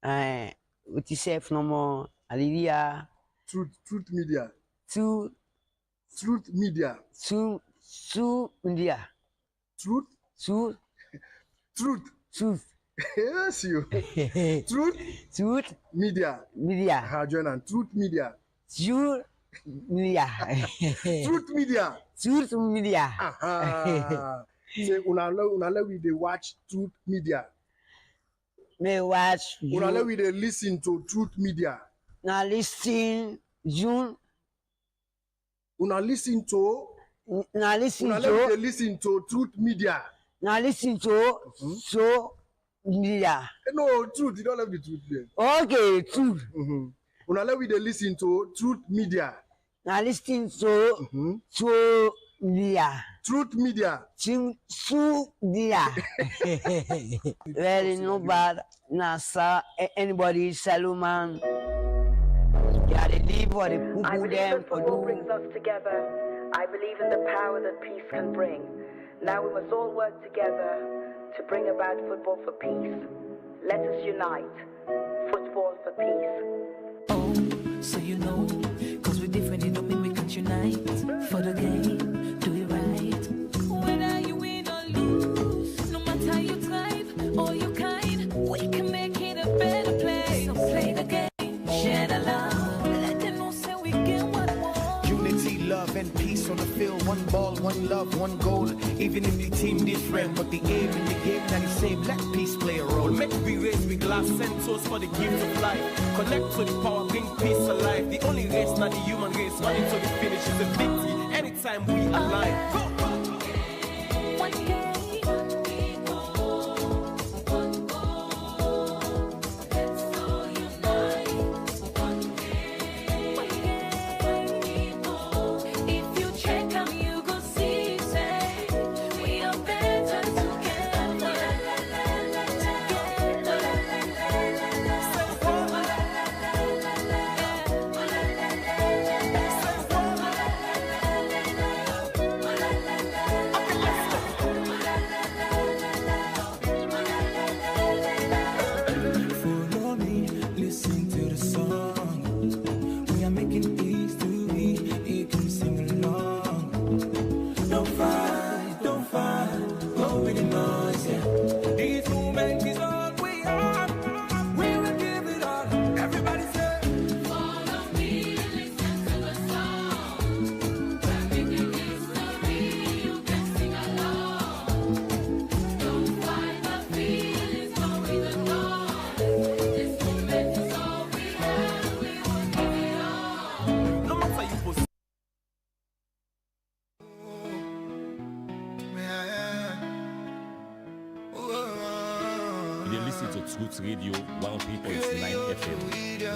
With yourself no more. Hallelujah. Truth Media. Truth Media. Media. Truth. Yes, you. Truth Media. Join and Truth Media. Truth Media. Truth Media. Truth Media. Say unale we dey watch Truth Media. May watch you. Unale we dey listen to Truth Media. Now listen June. Una listen to. Now listen Unale to. we dey listen to Truth Media. Now listen to so media. No, Truth. You don't have the Truth there. Okay, Truth. Unale we dey listen to Truth Media. Now listen to so media. Truth Media. Su media. Very no bad. Nasa anybody Salomon. Yeah, they live for the people them for football brings us together. I believe in the power that peace can bring. Now we must all work together to bring about football for peace. Let us unite. Football for peace. Oh, so you know, cause we're different, it don't mean we can't unite. For the game, do it right. Whether you win or lose, no matter how you thrive or you kind, we can make it a better place. So play the game, share the love, let them know say we get what we want. Unity, love, and peace on the field. One ball, one love, one goal. Even if the team different, but the aim in the game that is same. Let peace play a role. Make we raise with glass centers for the gift of life. Connect to the power, bring peace alive. The only race, not the human race. Running to the finish is a victory. Anytime we align. Go! One game. If you check them, you go see, say, we are better together. Follow me, listen to the song. We are making peace to be. You can sing along. Don't fight, go with the noise, yeah. This moment is all we are. We will give it all. Everybody say, Follow me, listen to the song. We're making history, you can sing along. Don't fight the feelings, go with the noise. This moment is all we have, we will give it all. No matter you post. You listen to Truth Radio 103.9 FM,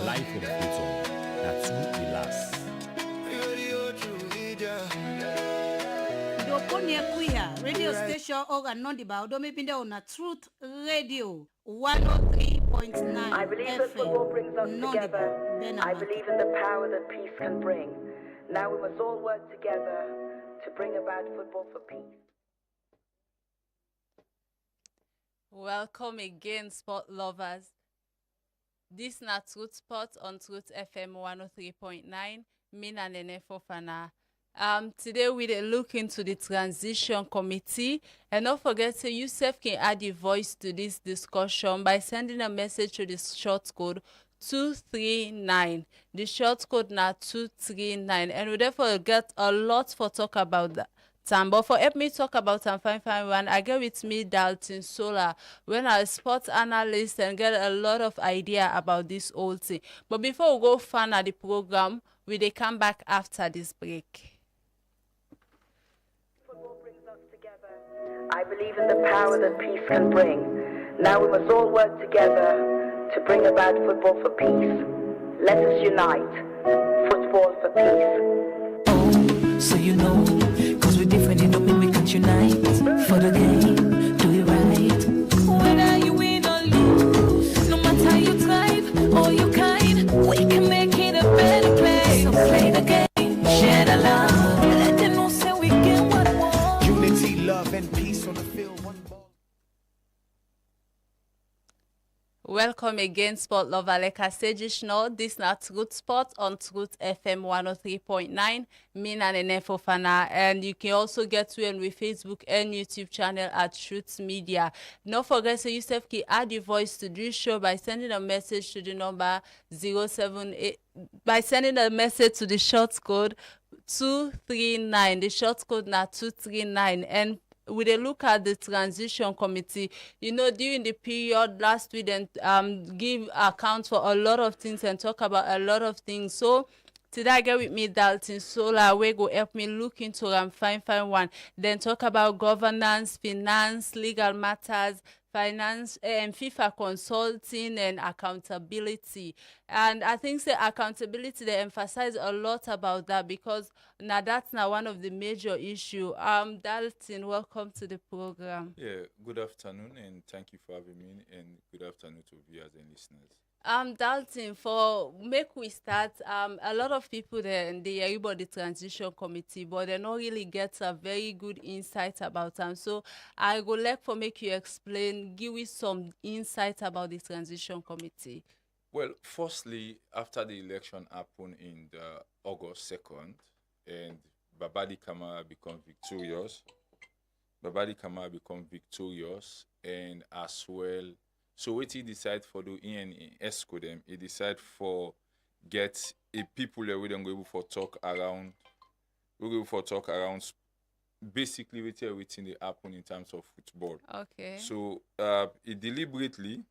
live from Freetown. That's Truth the last. Doponia Kuya radio station oganondiba odomepinde on Truth Radio 103.9 I believe that football brings us together. I Benama. believe in the power that peace can bring. Now we must all work together to bring about football for peace. Welcome again, sport lovers. This na Truth Sport on Truth FM 103.9. Me and Nene Fofana. Today we dey look into the transition committee, and don't forget to yourself can add your voice to this discussion by sending a message to the short code 239. The short code na 239, and we therefore get a lot for talk about that. But for help me talk about fine one, I get with me Dalton Sola, when I'm a sports analyst and get a lot of idea about this whole thing. But before we go further at the program, we dey come back after this break. Football brings us together. I believe in the power that peace can bring. Now we must all work together to bring about football for peace. Let us unite. Football for peace. Oh, so you know, cause we're different, it don't mean we can't unite. For the game, do it right. Whether you win or lose, no matter how you thrive or you kind, we can make it a better place. So play the game, share the love, let them know say we get what we want. unity, love, and peace on the field. One ball. welcome again, sport lover. Like I said just now, this na Truth Sport on Truth FM 103.9. Me and Nene Fofana, and you can also get to it with Facebook and YouTube channel at Truth Media. Don't forget, so yourself can add your voice to this show by sending a message to the number 078 by sending a message to the short code 239. The short code na 239, and with a look at the transition committee, during the period last week, and give account for a lot of things and talk about a lot of things. So today I get with me Dalton Sola, we go help me look into fine one. Then talk about governance, finance, legal matters, finance, and FIFA consulting and accountability. And I think the accountability, they emphasize a lot about that because now that's now one of the major issue. Dalton, welcome to the program. Yeah, good afternoon and thank you for having me, and good afternoon to viewers and listeners. Dalton, for make we start, a lot of people they hear about the transition committee, but they don't really get a very good insight about them. So I would like for make you explain, give us some insight about the transition committee. Well, firstly, after the election happened in August 2nd, and Babadi Kamara become victorious, and as well, so what he decide for the ENS them, he decide for get a people that we don't go able for talk around. We go for talk around basically what everything they happen in terms of football. Okay. So he deliberately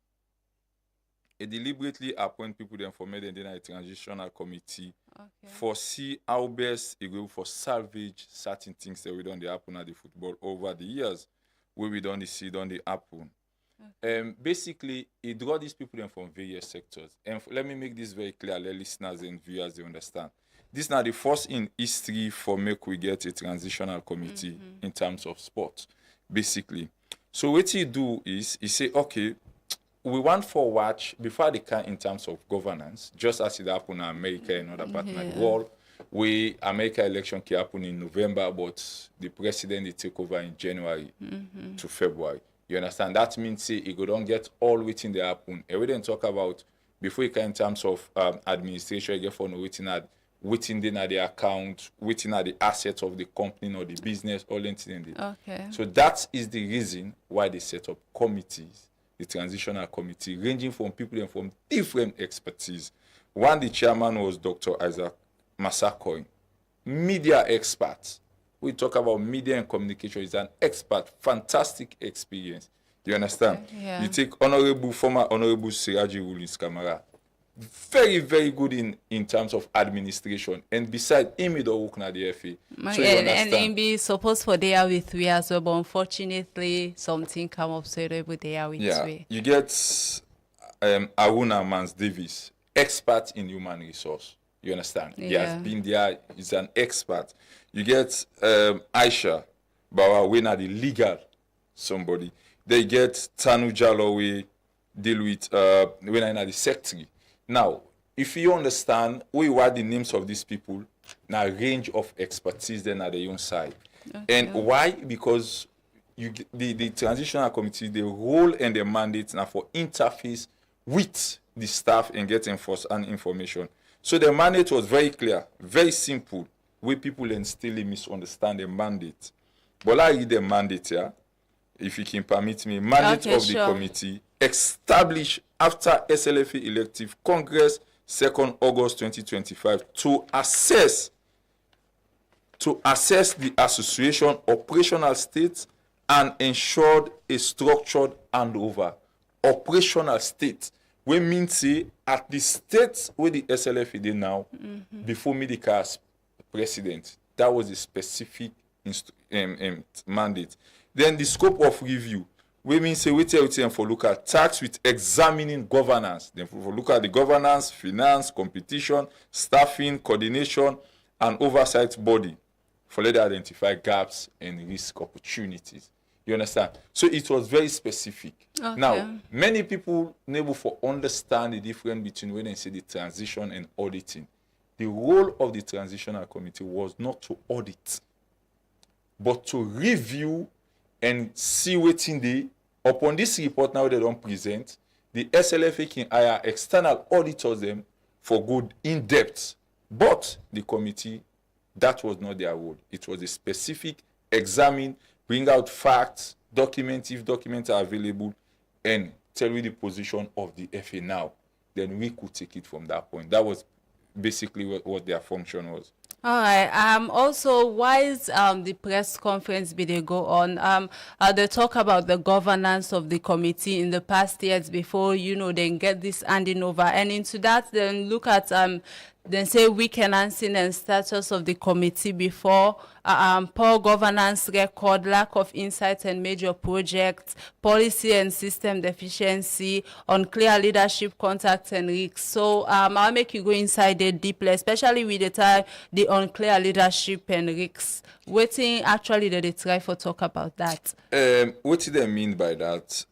appoint people then for made in a transitional committee. Okay. For see how best he go for salvage certain things that we don't happen at the football over the years where we don't see don't they happen. Basically, he draw these people in from various sectors. And let me make this very clear, let listeners and viewers they understand. This is not the first in history for make we get a transitional committee in terms of sport, basically. So what he do is he say, okay, we want for watch before they can in terms of governance, just as it happened in America and other parts of the world. America election can happen in November, but the president they take over in January to February. You understand? That means say you go don't get all within the happen. And we didn't talk about before you can in terms of administration, you get for no within the account, within the assets of the company or the business, all anything. Okay. So that is the reason why they set up committees, the transitional committee, ranging from people and from different expertise. One, the chairman was Dr. Isaac Masakoy, media expert. We talk about media and communication. He's an expert, fantastic experience. You understand? Okay, yeah. You take former Honorable Siraji Rulins Kamara, very, very good in terms of administration. And besides, him, he don't work in the FA. So you understand? And be supposed for there with we as well, but unfortunately, something come up so able there with we. You get Aruna Mans Davis, expert in human resource. You understand? Yeah. He has been there. He's an expert. You get Aisha Bawa, when are the legal somebody. They get Tanu Jalowe, deal with when are the secretary. Now, if you understand, we were the names of these people, now range of expertise then at the own side. Okay. And why? Because the transitional committee, the role and the mandate now for interface with the staff and get enforced and information. So the mandate was very clear, very simple, where people and still misunderstand the mandate. But I read the mandate here, if you can permit me. Mandate of the committee established after SLFA elective Congress 2nd August 2025 to assess the association operational state and ensure a structured handover. Operational state. We mean say at the state where the SLF is now, before Medica's president, that was a specific mandate. Then the scope of review, we mean say we tell them for look at tax with examining governance. Then for look at the governance, finance, competition, staffing, coordination, and oversight body for let identify gaps and risk opportunities. You understand? So it was very specific. Okay. Now, many people never for understand the difference between when they say the transition and auditing. The role of the transitional committee was not to audit, but to review and see what's in the, upon this report now they don't present, the SLFA can hire external auditors them for good in-depth. But the committee, that was not their role. It was a specific examine, bring out facts, document if documents are available, and tell you the position of the FA now. Then we could take it from that point. That was basically what their function was. All right. Also, why is the press conference be they go on? They talk about the governance of the committee in the past years before, then get this handing over. And into that, then look at then say weak enhancing and status of the committee before, poor governance record, lack of insight and major projects, policy and system deficiency, unclear leadership contacts and risks. So I'll make you go inside it deeply, especially with the unclear leadership and risks. Waiting actually that they try for talk about that. What do they mean by that?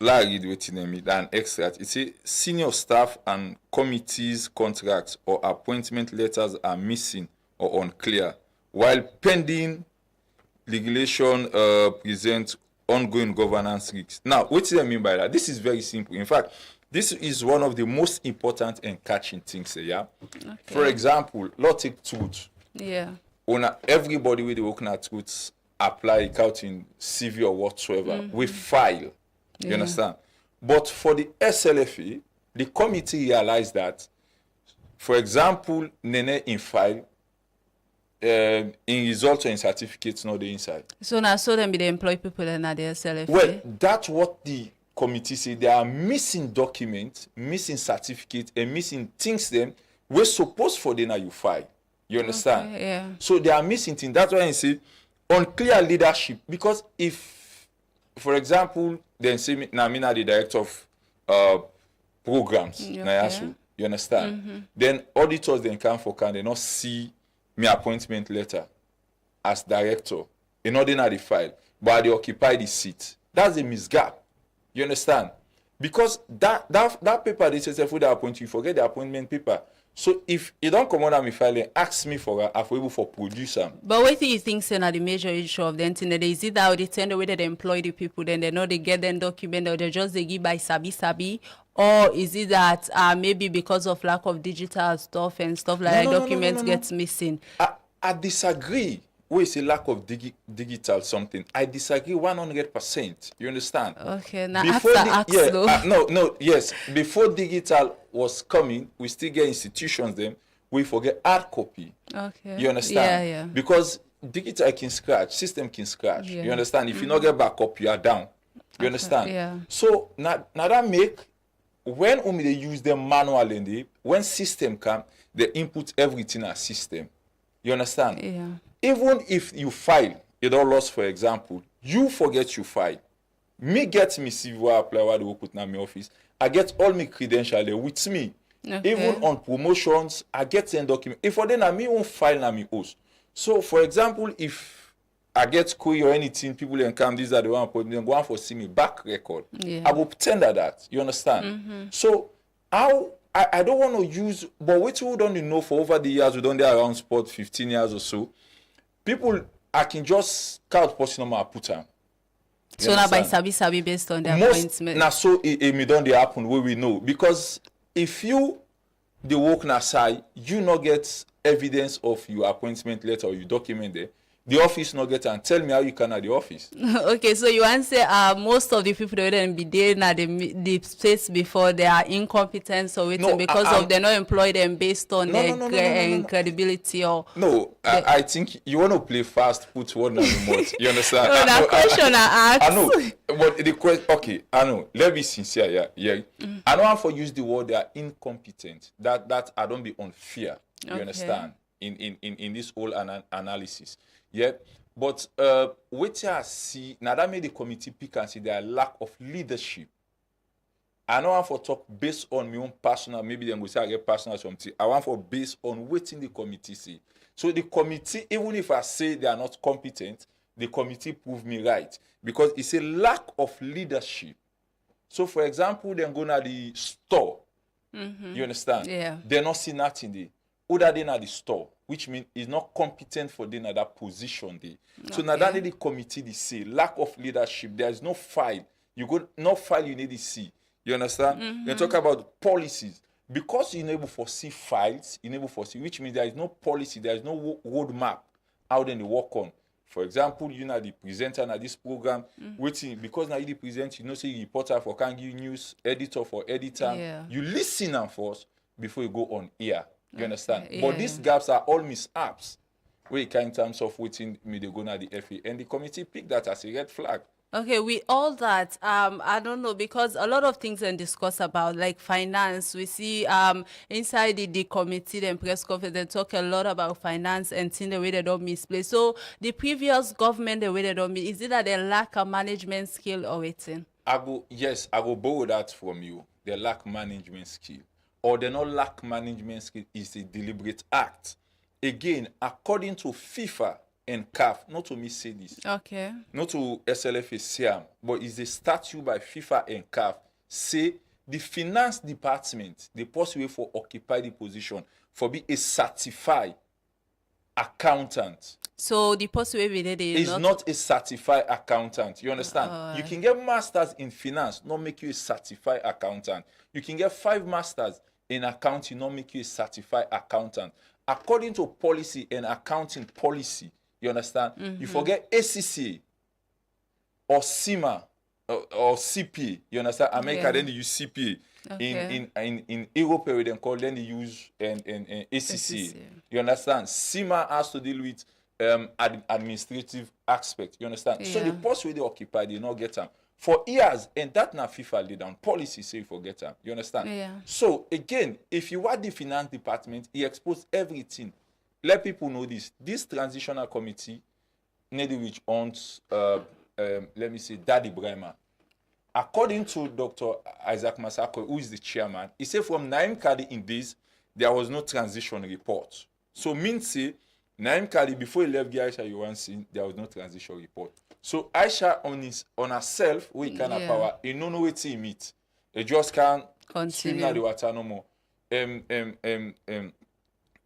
Larry, what they mean an extract. It's a senior staff and committees contracts or appointment letters are missing or unclear, while pending regulation present ongoing governance risks. Now, what do they mean by that? This is very simple. In fact, this is one of the most important and catching things. Yeah. Okay. For example, let's take truth. Yeah. Everybody with the working at truth apply it out in CV or whatsoever. We file. You understand? But for the SLFA, the committee realized that, for example, Nene in file, in results or in certificates, not the inside. So now, so then be they employ people in the SLFA? Well, that's what the committee said. There are missing documents, missing certificates, and missing things them we're supposed for them you file. You understand? Okay, yeah. So they are missing things. That's why I say unclear leadership. Because if, for example, then say me the director of programs. Okay. You understand? Then auditors then come for can they not see my appointment letter as director in ordinary file, but they occupy the seat. That's a misgap. You understand? Because that paper they say for the appointment, you forget the appointment paper. So if you don't come on me file and ask me for able for producer. But what do you think is the major issue of the internet? Is it that they tend the way that they employ the people, then they know they get them document or they just they give by sabi, or is it that maybe because of lack of digital stuff and stuff like that, documents gets missing? I disagree with a lack of digital something. I disagree 100%. You understand? Okay, now yes. Before digital was coming, we still get institutions them. We forget hard copy. Okay. You understand? Yeah. Because digital can scratch, system can scratch. Yeah. You understand? If you not get backup, you are down. You understand? Yeah. So now that make when they use them manually, when system come, they input everything as system. You understand? Yeah. Even if you file, you don't lost, for example, you forget you file. Me get me CV apply what they put in my office. I get all my credentials there with me. Okay. Even on promotions, I get 10 documents. If for then I me won't file na me host. So for example, if I get query or anything, people then come, these are the one put them go on for see me back record. Yeah. I will pretend that. You understand? So how I don't want to use, but which we don't know for over the years, we done there around sport 15 years or so. People, I can just count person number put them. So now by sabi based on the appointment. Now so it may don't happen where we know, because if you the work na side, you not get evidence of your appointment letter or you document there. The office not get and tell me how you can at the office. Okay, so you want to say most of the people that wouldn't be there now the space before they are incompetent or waiting because of they not employ them based on their credibility or I think you want to play fast, put one on remote. You understand? No, that question I asked. I know, but the question, okay, I know. Let's be sincere, yeah. I don't want to use the word they are incompetent. That I don't be unfair. You understand? In this whole analysis. Yeah, but what I see now that made the committee pick and see their lack of leadership. I don't want to talk based on my own personal, maybe they will say I get personal something. I want for based on what in the committee see. So the committee, even if I say they are not competent, the committee prove me right because it's a lack of leadership. So for example, then go to the store. You understand? Yeah. They're not seeing nothing there. Other than at the store, which means he's not competent for them at that position there. So now that the committee they say lack of leadership, there is no file. You go no file you need to see. You understand? You talk about policies. Because you enable foresee files, you enable foresee, which means there is no policy, there is no roadmap how then they work on. For example, you know the presenter na this program, waiting because now you the present, you know say reporter for can give news, editor for editor. Yeah. You listen and first before you go on air. You understand? Yeah, But these gaps are all mishaps. Where you can in terms of waiting me they go now the FA and the committee pick that as a red flag. Okay, with all that, I don't know, because a lot of things are discussed about, like finance. We see inside the committee and press conference, they talk a lot about finance and seeing the way they don't misplay. So the previous government, the way they don't is it that they lack a management skill or anything? I go borrow that from you. They lack management skill. Or they not lack management skill is a deliberate act. Again, according to FIFA and CAF, not to me say this, Okay. not to SLFA SIAM, but it's a statute by FIFA and CAF, say the finance department, the possible for occupy the position, for be a certified accountant. So the possible way Is not a certified accountant. You understand? You can get masters in finance, not make you a certified accountant. You can get 5 masters in accounting, not make you a certified accountant. According to policy and accounting policy, you understand? You forget ACCA or CIMA or CPA. You understand? America then they use CPA. Okay. In Europe they then call then they use ACCA. You understand? CIMA has to deal with administrative aspect. You understand? So the post where they occupy, they not get them for years, and that na FIFA lay down policy say you forget them. You understand? Yeah. So again, if you want the finance department, he exposed everything. Let people know this. This transitional committee, which owns, let me say, Daddy Bremer. According to Dr. Isaac Masako, who is the chairman, he said from Naim Kadi in this, there was no transition report. So means say, Naim Kadi, before he left Aisha Yohansi, there was no transition report. So Aisha on herself, we can have power, he no know what he meet. He just can't swim now the water no more.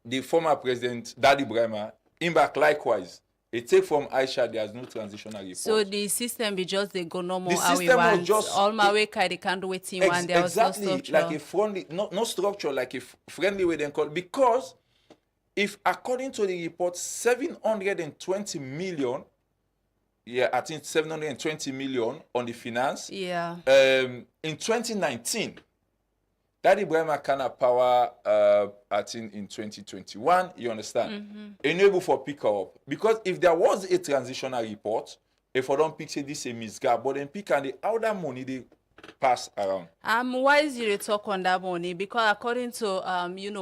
The former president, Daddy Bremer, in back likewise. It take from Aisha, there's no transitional report. So the system be just they go normal The how we system was want. just- All my way they can't do it in one. There was no Exactly, structure. like a friendly, no structure, like a friendly way they call. Because if according to the report, 720 million, I think 720 million on the finance. Yeah. In 2019, Daddy Bremer can have power, I think in 2021, you understand? Enable for pick up. Because if there was a transitional report, if I don't pick say this a misgap, but then pick and the other money they pass around. Why is you talk on that money? Because according to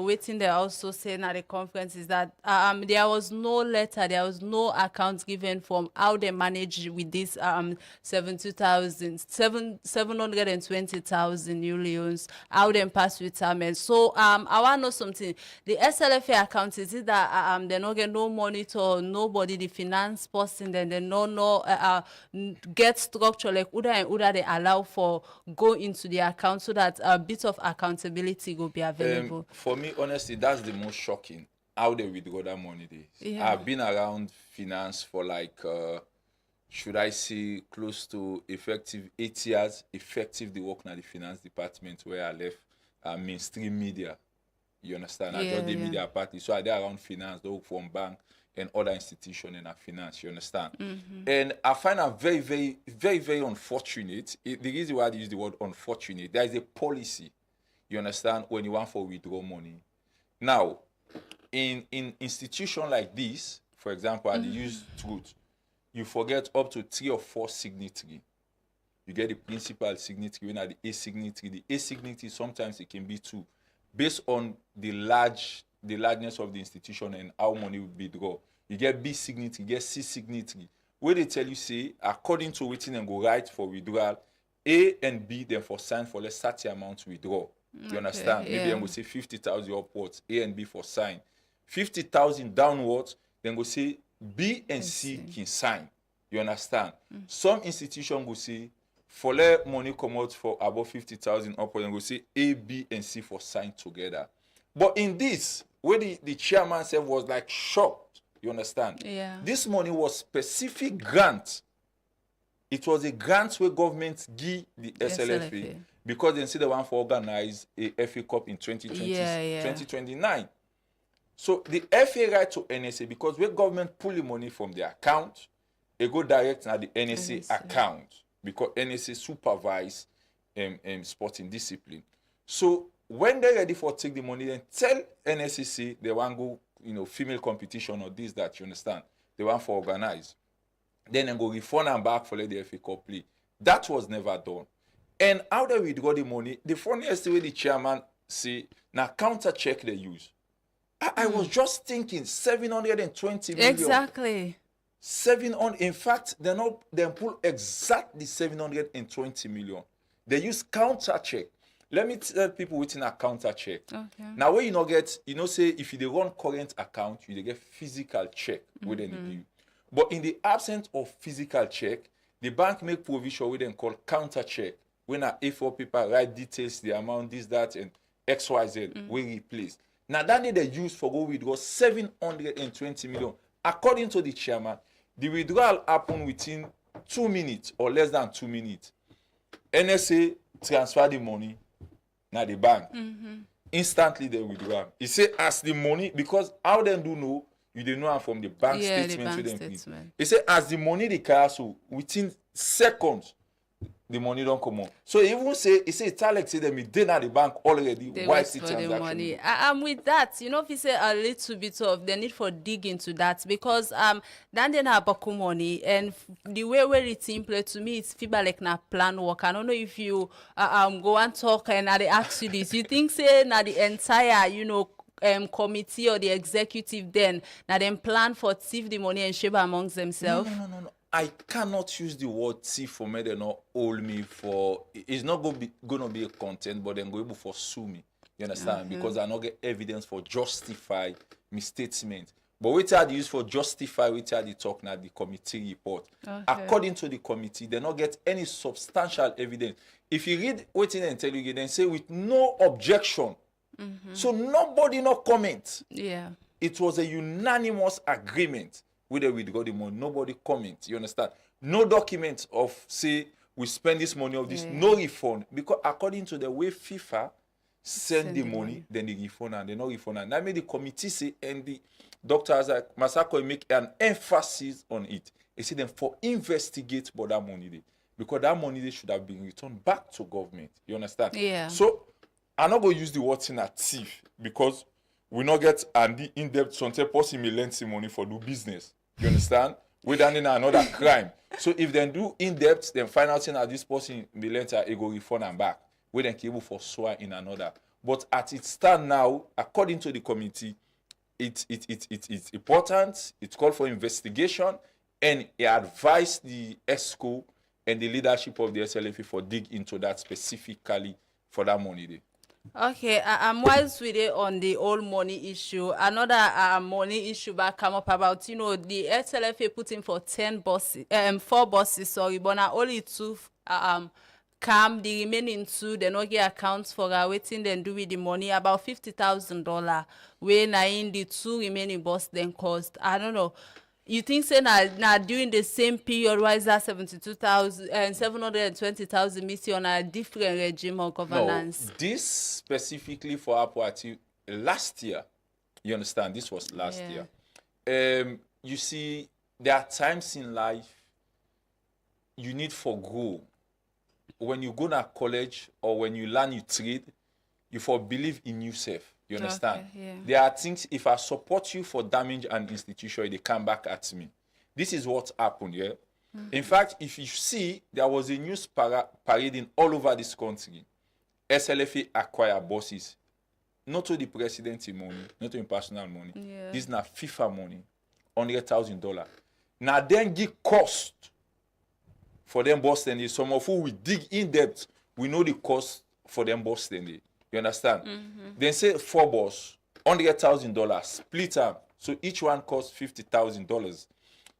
waiting they also saying at the conference is that there was no letter, there was no account given from how they manage with this 720,000 new loans, how they pass retirement. So I want to know something. The SLFA account is it that they not get no monitor, nobody, the finance person, then they no get structure like Uda and Uda they allow for go into the account so that a bit of accountability will be available. For me, honestly, that's the most shocking. How they withdraw that money. I've been around finance for like, should I say, close to effective 8 years. Effective the work in the finance department where I left mainstream media. You understand? I joined the media party, so I did around finance, they work from bank and other institutions in our finance, you understand? And I find it very, very, very, very unfortunate. The reason why I use the word unfortunate, there is a policy, you understand, when you want for withdraw money. Now, in institution like this, for example, I use Truth, you forget up to 3 or 4 signatory. You get the principal signatory, and the A signatory. The A signatory, sometimes it can be 2, based on the largeness of the institution and how money will be drawn. You get B signatory, you get C signatory. Where they tell you, say, according to waiting and go right for withdrawal, A and B then for sign for less certain amount withdraw. You understand? Maybe I'm going to say 50,000 upwards, A and B for sign. 50,000 downwards, then go say B and C can sign. You understand? Some institution go say, for let money come out for above 50,000 upwards, and go say A, B, and C for sign together. But in this, where the chairman said was like shocked, you understand? Yeah. This money was specific grant. It was a grant where government give the SLFA. because they say they want to organize a FA Cup in 2029. So the FA right to NSA, because when government pull the money from the account, they go direct at the NSA account, because NSA supervise sporting discipline. So when they're ready for take the money, then tell NSCC they want to go, female competition or this, that, you understand? They want to organize. Then they go refund and back for the FA Cup play. That was never done. And how they withdraw the money, the funniest way the chairman say, now counter check they use. I was just thinking 720 million. Exactly. 700. In fact, they pull exactly 720 million. They use counter check. Let me tell people within a counter check. Okay. Now, when you not get, say if you run current account, you get physical check within the bill. But in the absence of physical check, the bank make provision with them called counter check. When A4 paper write details, the amount, this, that, and XYZ, we replace. Now, that they use for go withdraw 720 million. According to the chairman, the withdrawal happened within 2 minutes or less than 2 minutes. NSA transfer the money now the bank. Instantly they withdraw. He say as the money, because how them do know, you don't know from the bank statement. The bank statement. He say as the money they cancel within seconds, the money don't come on. So even say it's Alex say them did at the bank already. They why wait is the for the transaction? money. I'm with that. If you say a little bit of the need for dig into that, because then they have baku money, and the way where it's in play to me, it's feel like na plan work. I don't know if you go and talk and they ask you this. You think say na the entire committee or the executive then now them plan for thief the money and share amongst themselves? No. I cannot use the word thief for me. They not hold me for. It's not going to be a content, but then go able for sue me. You understand? Because I not get evidence for justify misstatement. But what I use for justify, what I talk now the committee report. Okay. According to the committee, they not get any substantial evidence. If you read what they tell you, then say with no objection. So nobody no comment. Yeah. It was a unanimous agreement. Whether we got the money, nobody comment. You understand? No document of say we spend this money of this, no refund. Because according to the way FIFA send the money, then they refund and they no refund. And that made the committee say, and the Dr. Isaac Masako make an emphasis on it. He said them for investigate about that money there. Because that money they should have been returned back to government. You understand? Yeah. So I'm not going to use the word in a thief because we not get an in-depth something person may lend some money for do business. You understand? We done in another crime. So if they do in-depth, then find out that this person may later go refund and back. We then able for swear in another. But at its stand now, according to the committee, it's important. It's called for investigation, and it advised the ESCO and the leadership of the SLFA for dig into that specifically for that money there. Okay, whilst we dey on the old money issue, another money issue back come up about the SLFA put in for 4 buses, sorry, but now only 2 come, the remaining 2 they no get accounts for waiting then do with the money about $50,000 where na in the 2 remaining bus then cost. I don't know. You think say now during the same period, why is that 72,000 and 720,000 missing on a different regime of governance? No, this specifically for Apuati last year. You understand? This was last year. You see, there are times in life you need for grow. When you go to college or when you learn your trade, you for believe in yourself. You understand? Okay, yeah. There are things, if I support you for damage an institution, they come back at me. This is what happened, yeah? In fact, if you see, there was a news parading all over this country. SLFA acquire buses. Not to the president's money, not to his personal money. Yeah. This is not FIFA money, $100,000. Now then give cost for them bus then. Some of who we dig in depth, we know the cost for them bus then. You understand? Then say 4 bus, $100,000, split up. So each one costs $50,000.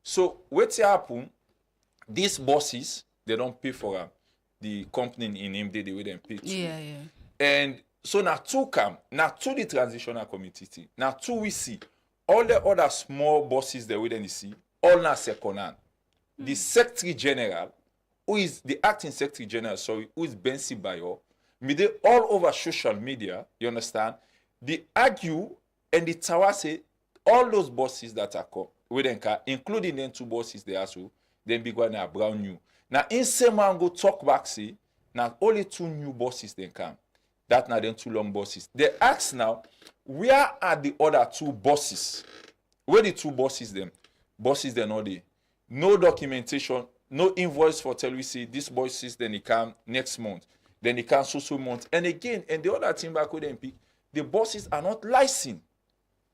So what's happen? These buses, they don't pay for them. The company in him, they will then pay too. Yeah. And so now 2 come, now 2 the transitional committee. Now 2 we see. All the other small buses that we then see, all now second hand. The Secretary General, who is the acting Secretary General, who is Bensi Bayo, Me they all over social media, you understand? They argue and the tower say all those bosses that are come with them car, including them 2 bosses they also, then big one are brand new. Now in same man go talk back say now only 2 new bosses then come. That now them 2 long bosses. They ask now, where are the other 2 bosses? Where the 2 bosses them? Bosses then all day. No documentation, no invoice for tell we see this bosses then he come next month. Then he can so month. And again, and the other thing back with MP, the bosses are not licensed.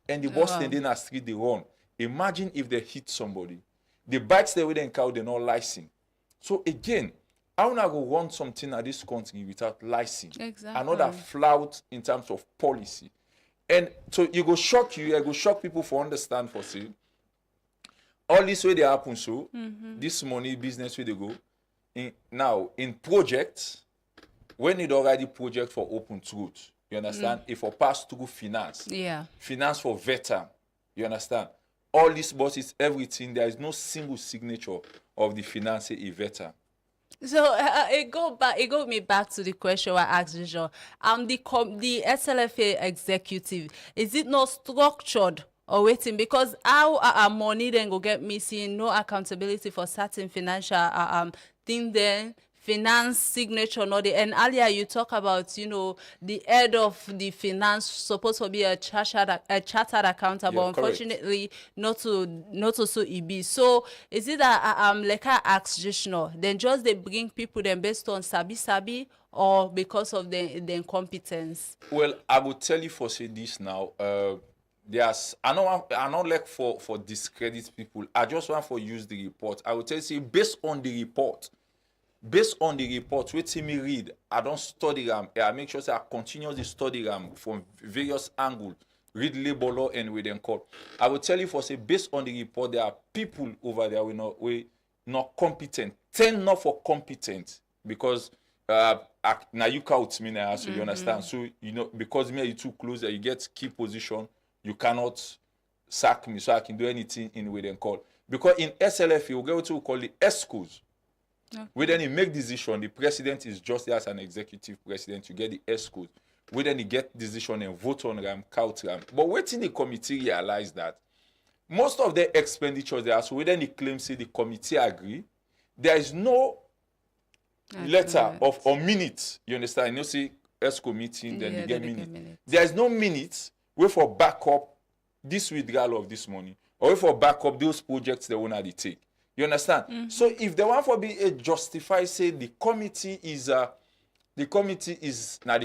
And the boss then a street they run. Imagine if they hit somebody. The bikes they with them car they're not licensed. So again, I wanna go run something at this country without license. Exactly. Another flout in terms of policy. And so you go shock people for understand for say. All this way they happen so this money business where they go. In projects, when it already project for open truth, you understand? If for pass through finance. Yeah. Finance for veteran. You understand? All these bosses, everything, there is no single signature of the finance a veteran. So it go me back to the question I asked Jean. The SLFA executive, is it not structured or waiting? Because our money then go get missing, no accountability for certain financial thing then. Finance signature, not the, and earlier you talk about, you know, the head of the finance supposed to be a chartered accountant, but unfortunately not to so it be. So is it that like I asked just now, then just they bring people then based on sabi or because of the incompetence? Well, I will tell you for say this now. There's I don't like for discredit people. I just want for use the report. I will tell you based on the report. Based on the report, wait me read. I don't study them. I make sure I continuously study them from various angles. Read labor law and with them call. I will tell you for say based on the report, there are people over there we not competent. 10 not for competent because now you count me now, so you understand. So you know because me you too close, you get key position. You cannot sack me, so I can do anything in with them call. Because in SLF you get what we call the ESCOs. Okay. We then he make decision. The president is just as an executive president. You get the ESCOs. We then he get decision and vote on them, count them. But waiting the committee realize that most of the expenditures there, so we then he claims say the committee agree. There is no letter of or minute. You understand? You see ESCO meeting, then you get minute. There is no minute wait for backup this withdrawal of this money or wait for backup those projects they want to take. You understand? So if they want for be a justify, say the committee is now the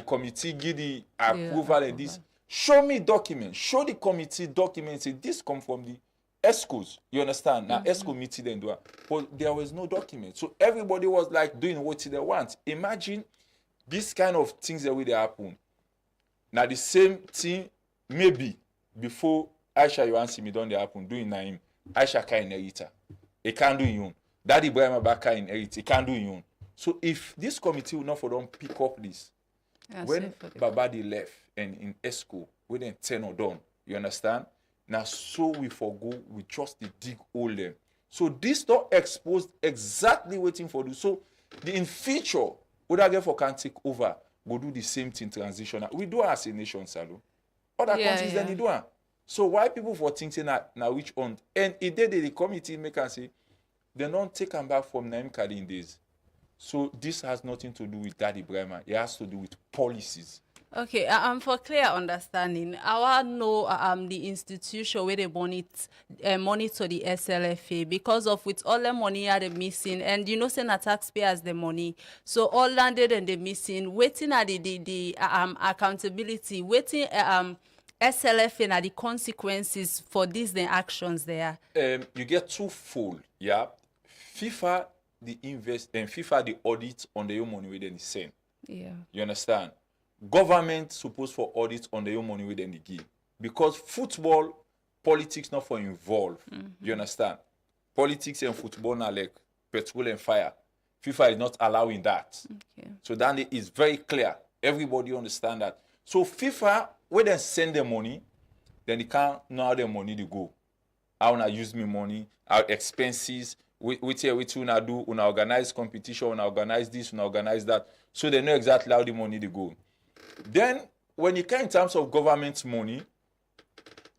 committee give the approval and this. Show me documents. Show the committee documents. Say this come from the ESCOs. You understand? Now ESCO meeting then do it. But there was no document. So everybody was like doing what they want. Imagine this kind of things that will happen. Now the same thing maybe before Aisha Yohansi me done they happen doing Naim. Aisha can inherit her. It can't do you. Daddy Ibrahim Abaka inherit. It can't do you. So if this committee will not for them pick up this, when Babadi left and in ESCO, we then turn or done. You understand? Now so we forgo, we just the dig all them. So this not exposed exactly waiting for you. So the in future, other get for can take over, go do the same thing transition. We do as a nation, Salo. Other countries then they do. So why people for thinking now which on and it did the committee make and say they don't take them back from Naim Kadin days. So this has nothing to do with Daddy Ibrahim. It has to do with policies. Okay, for clear understanding, I want to know the institution where they monitor the SLFA because of with all the money are they missing, and you know, saying that taxpayers the money, so all landed and they missing. Waiting at the accountability, waiting SLFA and the consequences for these the actions there. You get twofold, yeah. FIFA the invest and FIFA the audit on the money within the same. Yeah. You understand? Government supposed for audit on the money within the give because football politics not for involved. You understand? Politics and football are like petrol and fire. FIFA is not allowing that. Okay. So then it is very clear. Everybody understand that. So FIFA when they send the money, then they can't know how the money to go. How I use my money, our expenses, with una do, una organize competition, una organize this, una organize that. So they know exactly how the money they go. Then, when you come in terms of government money,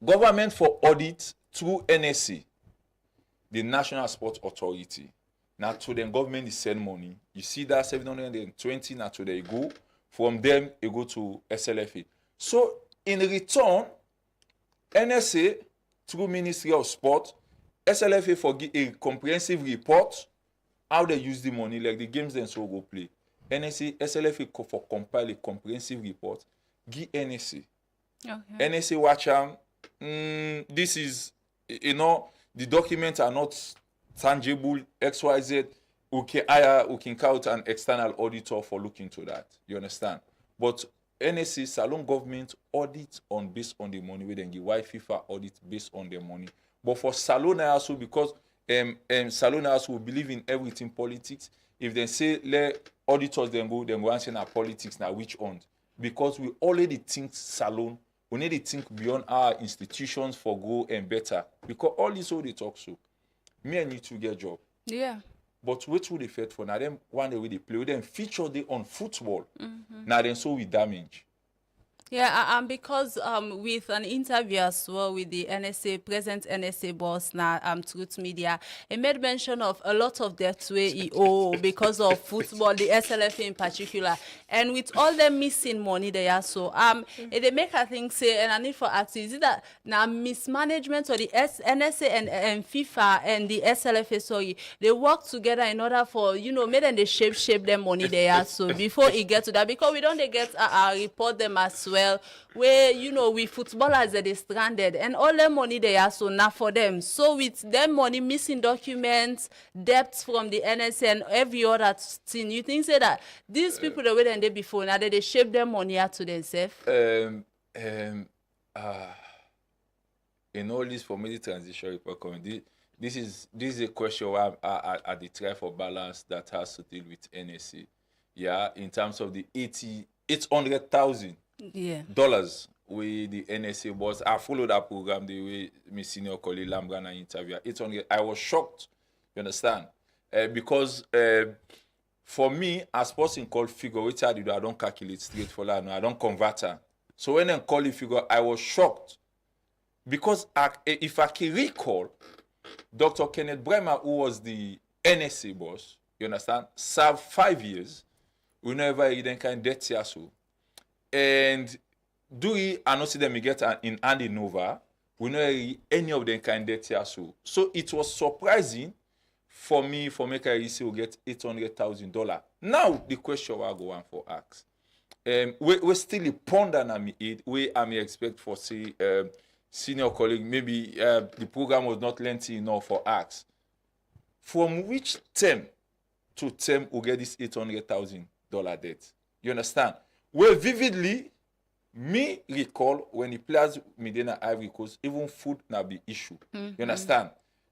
government for audit through NSC, the National Sports Authority. Now to them, government is send money. You see that 720 now to they go. From them, it go to SLFA. So, in return, NSA, through Ministry of Sport, SLFA for a comprehensive report how they use the money, like the games then so go play. NSA, SLFA for compile a comprehensive report, give NSA. Okay. NSA watch this is, the documents are not tangible, XYZ. We can count an external auditor for looking to that. You understand? But NSC, Salon government audit based on the money. We then give FIFA audit based on the money. But for Salon also, because Salon also believe in everything politics. If they say let auditors then go answer now politics now which one? Because we already think Salon. We need to think beyond our institutions for go and better. Because all this all they talk so. Me and you to get job. Yeah. But what would they fit for? Now them one day they play, we then feature they on football. Now then so we damage. Yeah, and because with an interview as well with the NSA, present NSA boss now, Truth Media, he made mention of a lot of debt where he owe because of football, the SLFA in particular. And with all the missing money they are so, they make I think say, and I need for ask, is it that now mismanagement or the NSA and FIFA and the SLFA, sorry, they work together in order for, make them they shape them money they are so before it get to that, because we don't they get report them as well, where we footballers that they stranded and all the money they are so now for them. So with them money, missing documents, debts from the NSA and every other thing, you think say that these people the way they before now they shape their money out to themselves? In all this for me the transition report coming, this is a question where I try for balance that has to deal with NSA. Yeah, in terms of the $800,000 with the NSA boss. I followed that program the way my senior colleague Lambrana interviewed. I was shocked, you understand? Because for me, as person called figure, which I don't calculate straight for that, no, I don't convert her. So when I call it figure, I was shocked. Because if I can recall, Dr. Kenneth Bremer, who was the NSA boss, you understand, served 5 years. We never even kind of debt here, so. And do we not see them get in handing over? We know any of them can debt here, so. So it was surprising for me for make I see we get $800,000. Now the question I go on for ask. We still ponder na me aid. We I may expect for say senior colleague maybe the program was not lengthy enough for ask. From which term to term we get this $800,000 debt? You understand? Well, vividly, me recall when he plays Medina Ivory Coast, even food now be issue. You understand?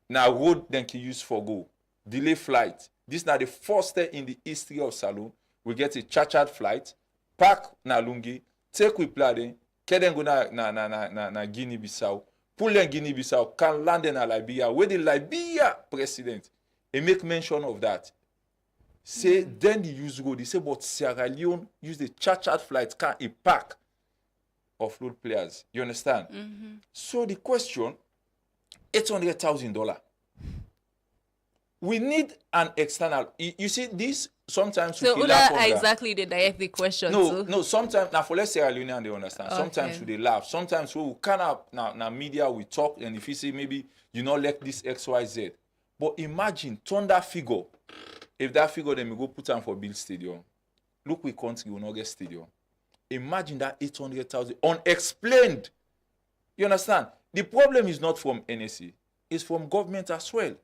Now road then can use for go. Delay flight. This now the first time in the history of Salon. We get a chartered flight, pack na Lungi, take we play then, then go na Guinea-Bissau, pull in Guinea-Bissau, can land in Liberia, where the Liberia president, he make mention of that. Say then the use go. They say but Sierra Leone use the chartered flight can a pack of road players. You understand? So the question, $800,000. We need an external. You see this sometimes. So exactly they direct the question. No. Sometimes now for let's Sierra Leone they understand. Okay. Sometimes they laugh. Sometimes we kind of now media we talk and if you say maybe you not like this XYZ, but imagine turn that figure. If that figure, then we go put on for build stadium. Look, we country will not get stadium. Imagine that 800,000 unexplained. You understand? The problem is not from NSA. It's from government as well.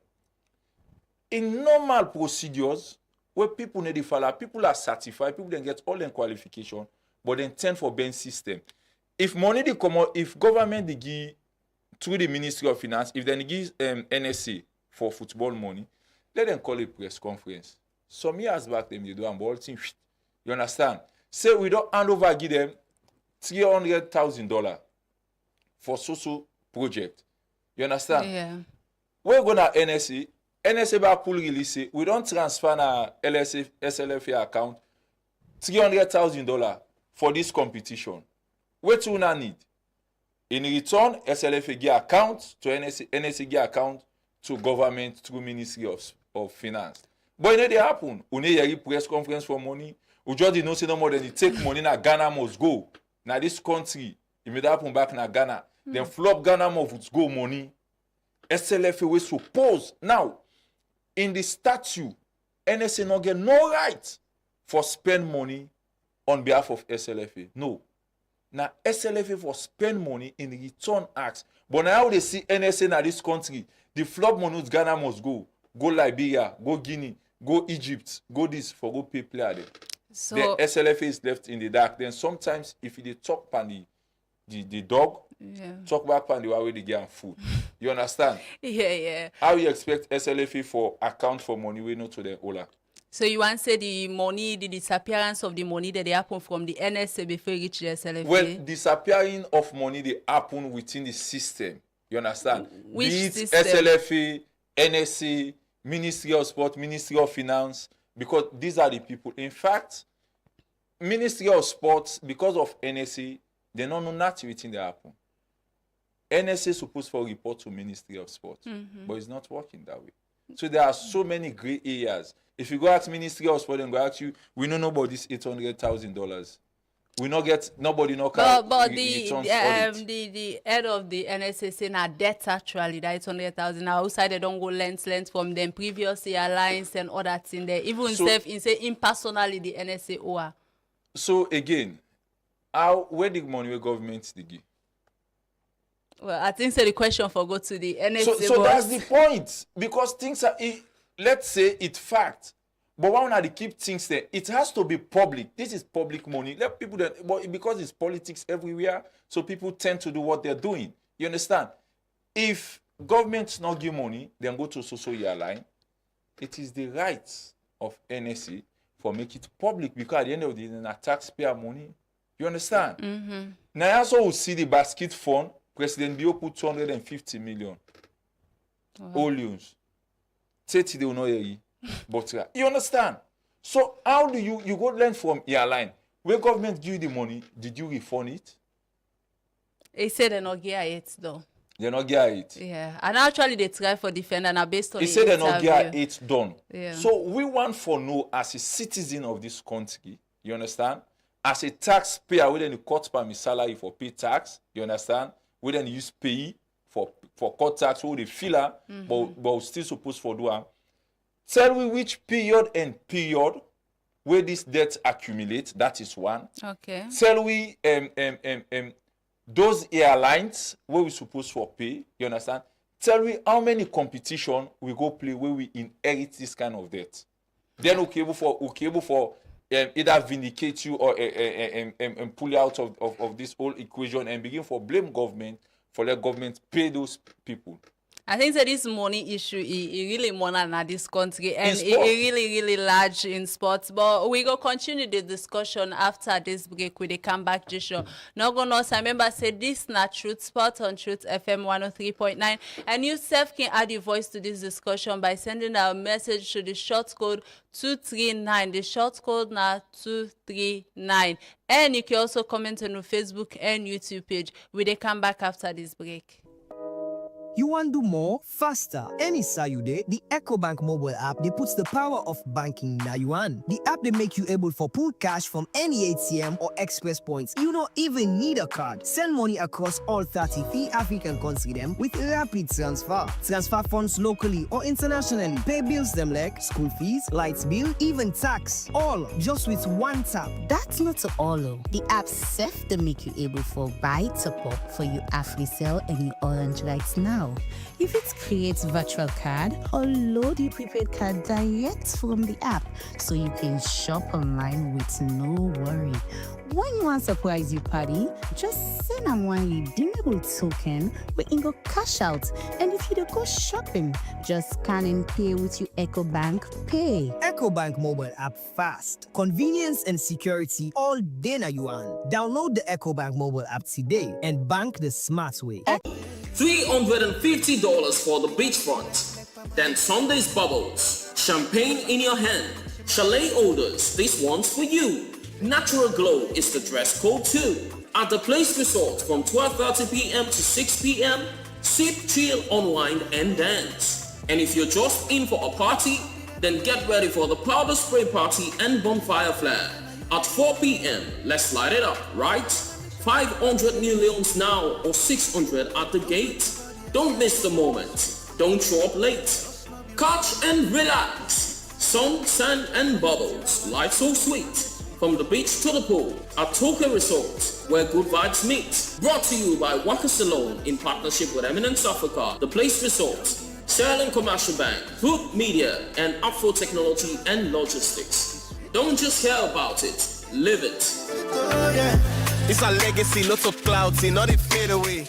In normal procedures, where people need to follow, people are certified, people then get all their qualification, but then tend for bench system. If money they come out, if government they give through the Ministry of Finance, if they give NSA for football money, let them call a press conference. Some years back, them they do and ball team. You understand? Say we don't hand over give them $300,000 for social project. You understand? Yeah. We're gonna NSA. NSA ba pool release, we don't transfer na SLFA account $300,000 for this competition. What you na need? In return, SLFA give account to NSA give account to government through Ministry of Finance. But it dey happen. Une yeri press conference for money. We just know say no more than they take money na Ghana must go. Now this country, if it happen back na Ghana, then flop Ghana must go money. SLFA we suppose now in the statute, NSA not get no right for spend money on behalf of SLFA. No. Now SLFA for spend money in return acts. But now they see NSA in this country, the flop money Ghana must go Liberia, go Guinea, go Egypt, go this for go pay player there. So the SLFA is left in the dark. Then sometimes if they talk pan the dog, talk back pan the way they get food. You understand? Yeah. How you expect SLFA for account for money we know to the Ola? So you want to say the money, the disappearance of the money that they happen from the NSA before it reach the SLFA? Well, disappearing of money they happen within the system. You understand? Which be it system? SLFA, NSA, Ministry of Sport, Ministry of Finance, because these are the people. In fact, Ministry of Sports, because of NSA, they don't know nothing within the happen. NSA is supposed to report to Ministry of Sport, but it's not working that way. So there are so many gray areas. If you go ask Ministry of Sport and go ask you, we don't know about this $800,000. We not get nobody no can. But the head of the NSA say na debt actually that $800,000. Outside they don't go lens from them previous airlines and other things there. Even so, in say impersonally the NSA owe. So again, where the money where government they give? Well, I think so the question for go to the NSA. So that's the point. Because things are, let's say it's fact. But why not keep things there? It has to be public. This is public money. Let people that, but because it's politics everywhere, so people tend to do what they're doing. You understand? If governments not give money, then go to social airline. It is the right of NSA for make it public because at the end of the day, it's taxpayer money. You understand? Now also we see the basket fund. President Bio put 250 million. All loans. Say they will not hear. But you understand? So how do you go learn from airline? When government give you the money, did you refund it? They said they not get it though. They not get it. Yeah, and actually they try for defender now based on. They say they not get it done. Yeah. So we want for know as a citizen of this country. You understand? As a taxpayer, we then cut by my salary for pay tax. You understand? We then use pay for cut tax. So they filler, but we still supposed for do. Tell me which period and period where this debt accumulate. That is one. Okay. Tell we those airlines where we supposed for pay. You understand? Tell me how many competition we go play where we inherit this kind of debt. Then we able for either vindicate you or and pull you out of this whole equation and begin for blame government for let government pay those people. I think that this money issue is really more than this country and it really large in sports. But we go continue the discussion after this break with the comeback Joshua. Now go know, remember say this not Truth Sport on Truth FM 103.9, and you self can add your voice to this discussion by sending a message to the short code 239. The short code now 239, and you can also comment on our Facebook and YouTube page. We dey come back after this break. You want to do more faster? Anytime you dey, the EcoBank mobile app they puts the power of banking na you want. The app they make you able for pull cash from any ATM or express points. You don't even need a card. Send money across all 33 African countries them with rapid transfer. Transfer funds locally or internationally. Pay bills them like school fees, lights bill, even tax. All just with one tap. That's not all. The app safe to make you able for buy top up for your AfriCell and your Orange Lights now. If it creates virtual card or load your prepaid card direct from the app so you can shop online with no worry. When you want to surprise your party, just send them one redeemable token where you go cash out. And if you don't go shopping, just scan and pay with your EcoBank Pay. EcoBank mobile app fast. Convenience and security all day na you want. Download the EcoBank mobile app today and bank the smart way. $350 for the beachfront. Then Sunday's bubbles. Champagne in your hand. Chalet holders, this one's for you. Natural glow is the dress code too. At the Place Resort from 12:30 p.m. to 6 p.m., sip, chill, unwind, and dance. And if you're just in for a party, then get ready for the powder spray party and bonfire flare. At 4 p.m., let's light it up, right? 500 millions now or 600 at the gate. Don't miss the moment. Don't show up late. Catch and relax. Sun, sand, and bubbles. Life so sweet. From the beach to the pool at Toke Resort, where good vibes meet. Brought to you by Waka Salon in partnership with Eminence Africa, The Place Resort, Sterling Commercial Bank, Hoop Media, and Afro Technology and Logistics. Don't just hear about it, live it. It's a legacy, lots of clouds, not it fade away.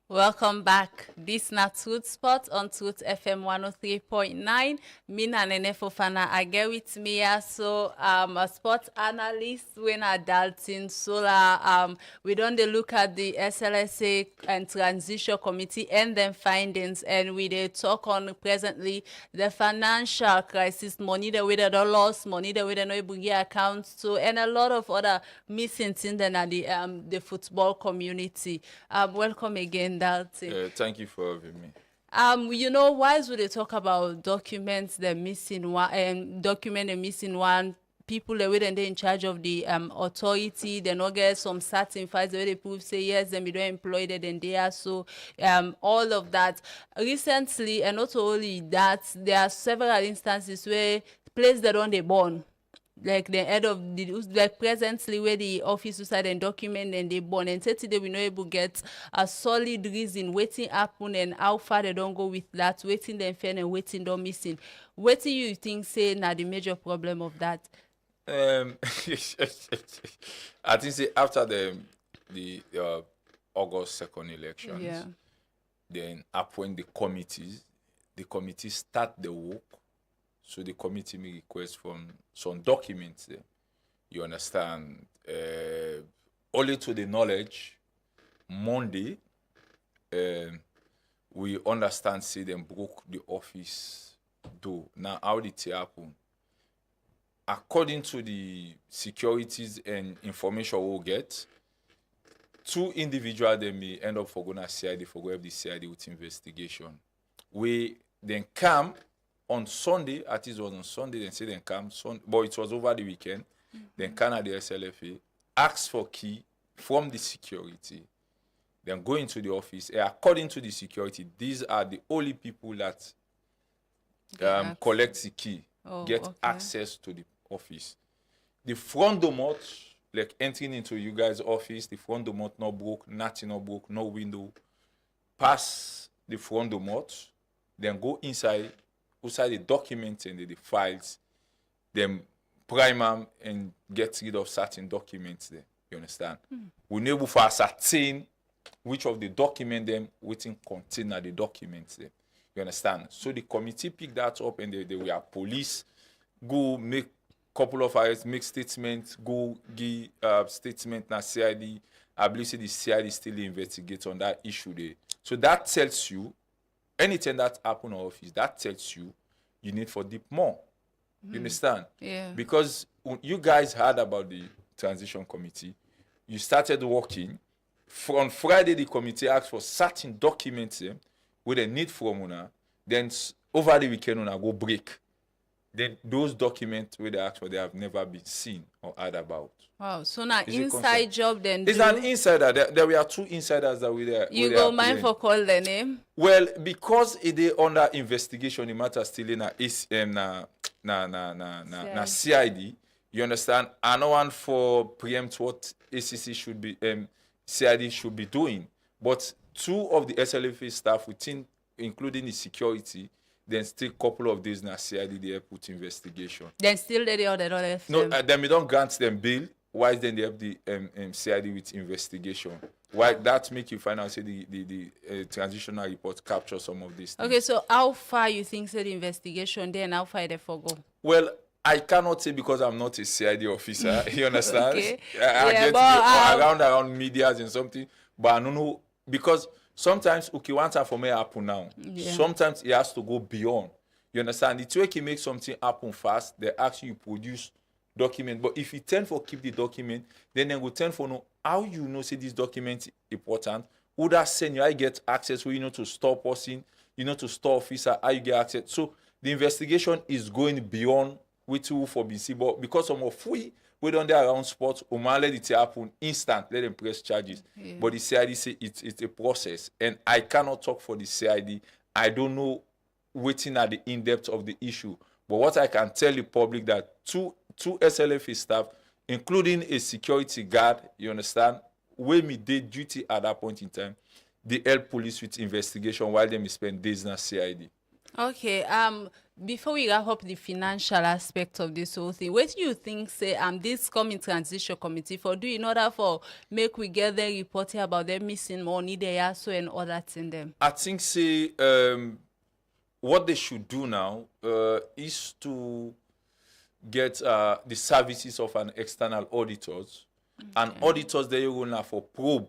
Welcome back. This na Truth Spot on Truth FM 103.9. Mina Nene Fofana again with me here. So a sports analyst when Dalton Solar. We don't look at the SLSA and transition committee and then findings, and we they talk on presently the financial crisis, money that we don't lost, money that we don't know able to get accounts to, and a lot of other missing things in the football community. Welcome again, Dalton. Thank you for having me. Whilst we talk about documents the missing one and document the missing one, people that were in charge of the authority, they not get some certain files where they prove say yes, then we don't employ them and they are so all of that. Recently, and not only that, there are several instances where places that on they born. Like the head of the, like presently where the office decide and document and they born and today we not able to get a solid reason waiting happen and how far they don't go with that, waiting them fair and waiting don't missing. What do you think say now the major problem of that? I think say after the August 2nd elections, then appoint the committees start the work. So the committee may request from some documents there. You understand? Only to the knowledge, Monday, we understand, say them broke the office door. Now, how did it happen? According to the securities and information we'll get, 2 individuals they may end up for going to CID, for going to the CID with investigation. We then come on Sunday, at least it was on Sunday, then say then come, but it was over the weekend. Then come at the SLFA, ask for key from the security, then go into the office. And according to the security, these are the only people that collect the key, get access to the office. The front door, like entering into you guys' office, the front door not broke, nothing not broke, no window. Pass the front door, then go inside the documents and the files, then prime them and get rid of certain documents there. You understand? We need to ascertain which of the document them waiting contain the documents there. You understand? So the committee picked that up and they were police, go make couple of arrests, make statements, go give statement na CID. I believe the CID still investigate on that issue there. So that tells you anything that happen in office, that tells you need for deep more. You understand? Yeah. Because you guys heard about the transition committee, you started working. On Friday, the committee asked for certain documents with a need from una. Then over the weekend, una go break. Then those documents where they asked for, they have never been seen or heard about. Wow, so now inside job then. It's an insider. There were 2 insiders that were there. You go mind for call the name? Well, because it is under investigation, the matter still in CID. You understand? And no one for preempt what ACC should be, CID should be doing. But 2 of the SLFA staff within, including the security, then still couple of days now CID they put investigation. Then still they other No, then we don't grant them bail. Why then they have the CID with investigation? Why that make you find out say the transitional report capture some of these things? Okay, so how far you think say the investigation there and how far they go? Well, I cannot say because I'm not a CID officer. You understand? Okay. I get around medias and something, but I don't know because Sometimes okay, one time for me happen now. Yeah. Sometimes it has to go beyond. You understand? The way you make something happen fast, they ask you produce document. But if you tend for keep the document, then they will tend for know how you know say this document important. Who that send you? I get access where you know to store person, you know to store officer, how you get access. So the investigation is going beyond which will for BC, but because some of we don't there around sports, let it happen instant, let them press charges. Yeah. But the CID say it's a process, and I cannot talk for the CID. I don't know waiting at the in-depth of the issue. But what I can tell the public that two SLFA staff, including a security guard, you understand, when me did duty at that point in time, they help police with investigation while they spend days in CID. Okay, before we wrap up the financial aspect of this whole thing, what do you think say this coming transition committee for do in order for make we get the report here about them missing money they also and other thing them? I think say what they should do now is to get the services of an external auditors. And auditors they will now for probe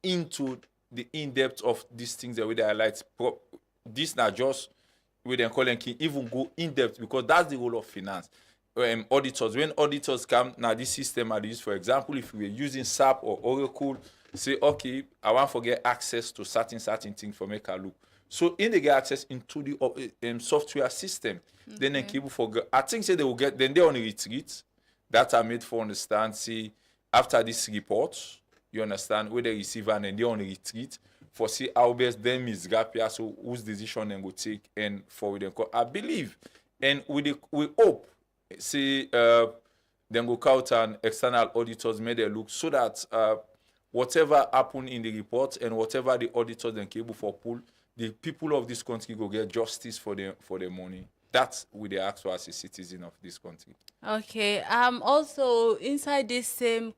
into the in-depth of these things that we highlight. This not just we then call them can even go in-depth because that's the role of finance. Auditors, when auditors come, now this system are used, for example, if we were using SAP or Oracle, say, okay, I want to get access to certain things for make a look. So in they get access into the software system, then they keep for. I think say they will get, then they're on a retreat that are made for understand, see, after this report, you understand, where they receive and then they're on a retreat, for see how best them is gap here, so whose decision then go take and for them. I believe and we hope see then go out and external auditors made a look so that whatever happened in the report and whatever the auditors then cable for pull, the people of this country go get justice for their money. That's what they ask for as a citizen of this country. Okay. Also, inside this same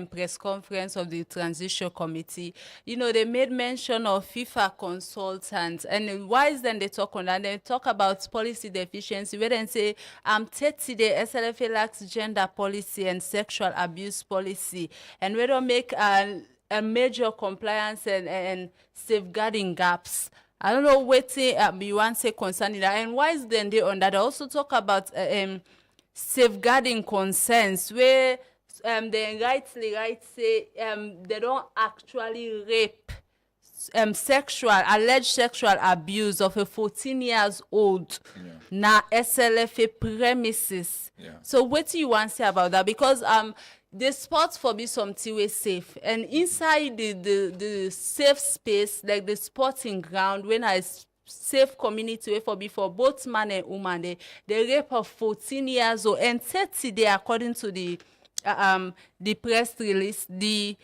press conference of the transition committee, you know, they made mention of FIFA consultants, and why is then they talk on that? They talk about policy deficiency, where they say 30 the SLFA lacks gender policy and sexual abuse policy, and we don't make a major compliance and safeguarding gaps. I don't know what you want to say concerning that, and why is then they on that? They also talk about safeguarding concerns where they rightly say they don't actually rape alleged sexual abuse of a 14 years old na SLFA premises. Yeah. So what do you want to say about that? Because the sports for be something way safe, and inside the safe space, like the sporting ground, when I safe community way for be for both man and woman, the rape of 14 years old and 30 day according to the press release, the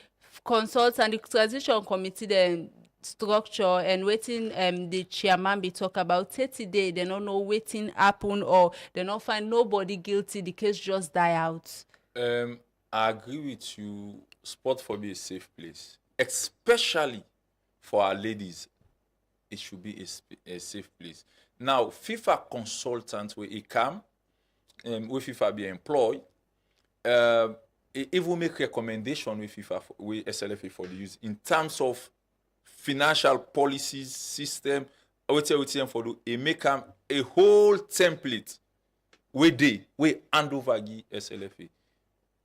consultant, the transition committee, the structure and waiting the chairman be talk about 30 days, they don't know waiting happen or they don't find nobody guilty, the case just die out. I agree with you. Sport for me is a safe place, especially for our ladies. It should be a safe place. Now, FIFA consultants where it come, where FIFA be employed, it will make recommendation with FIFA, with SLFA for the use in terms of financial policies, system, for it make a whole template where hand over SLFA.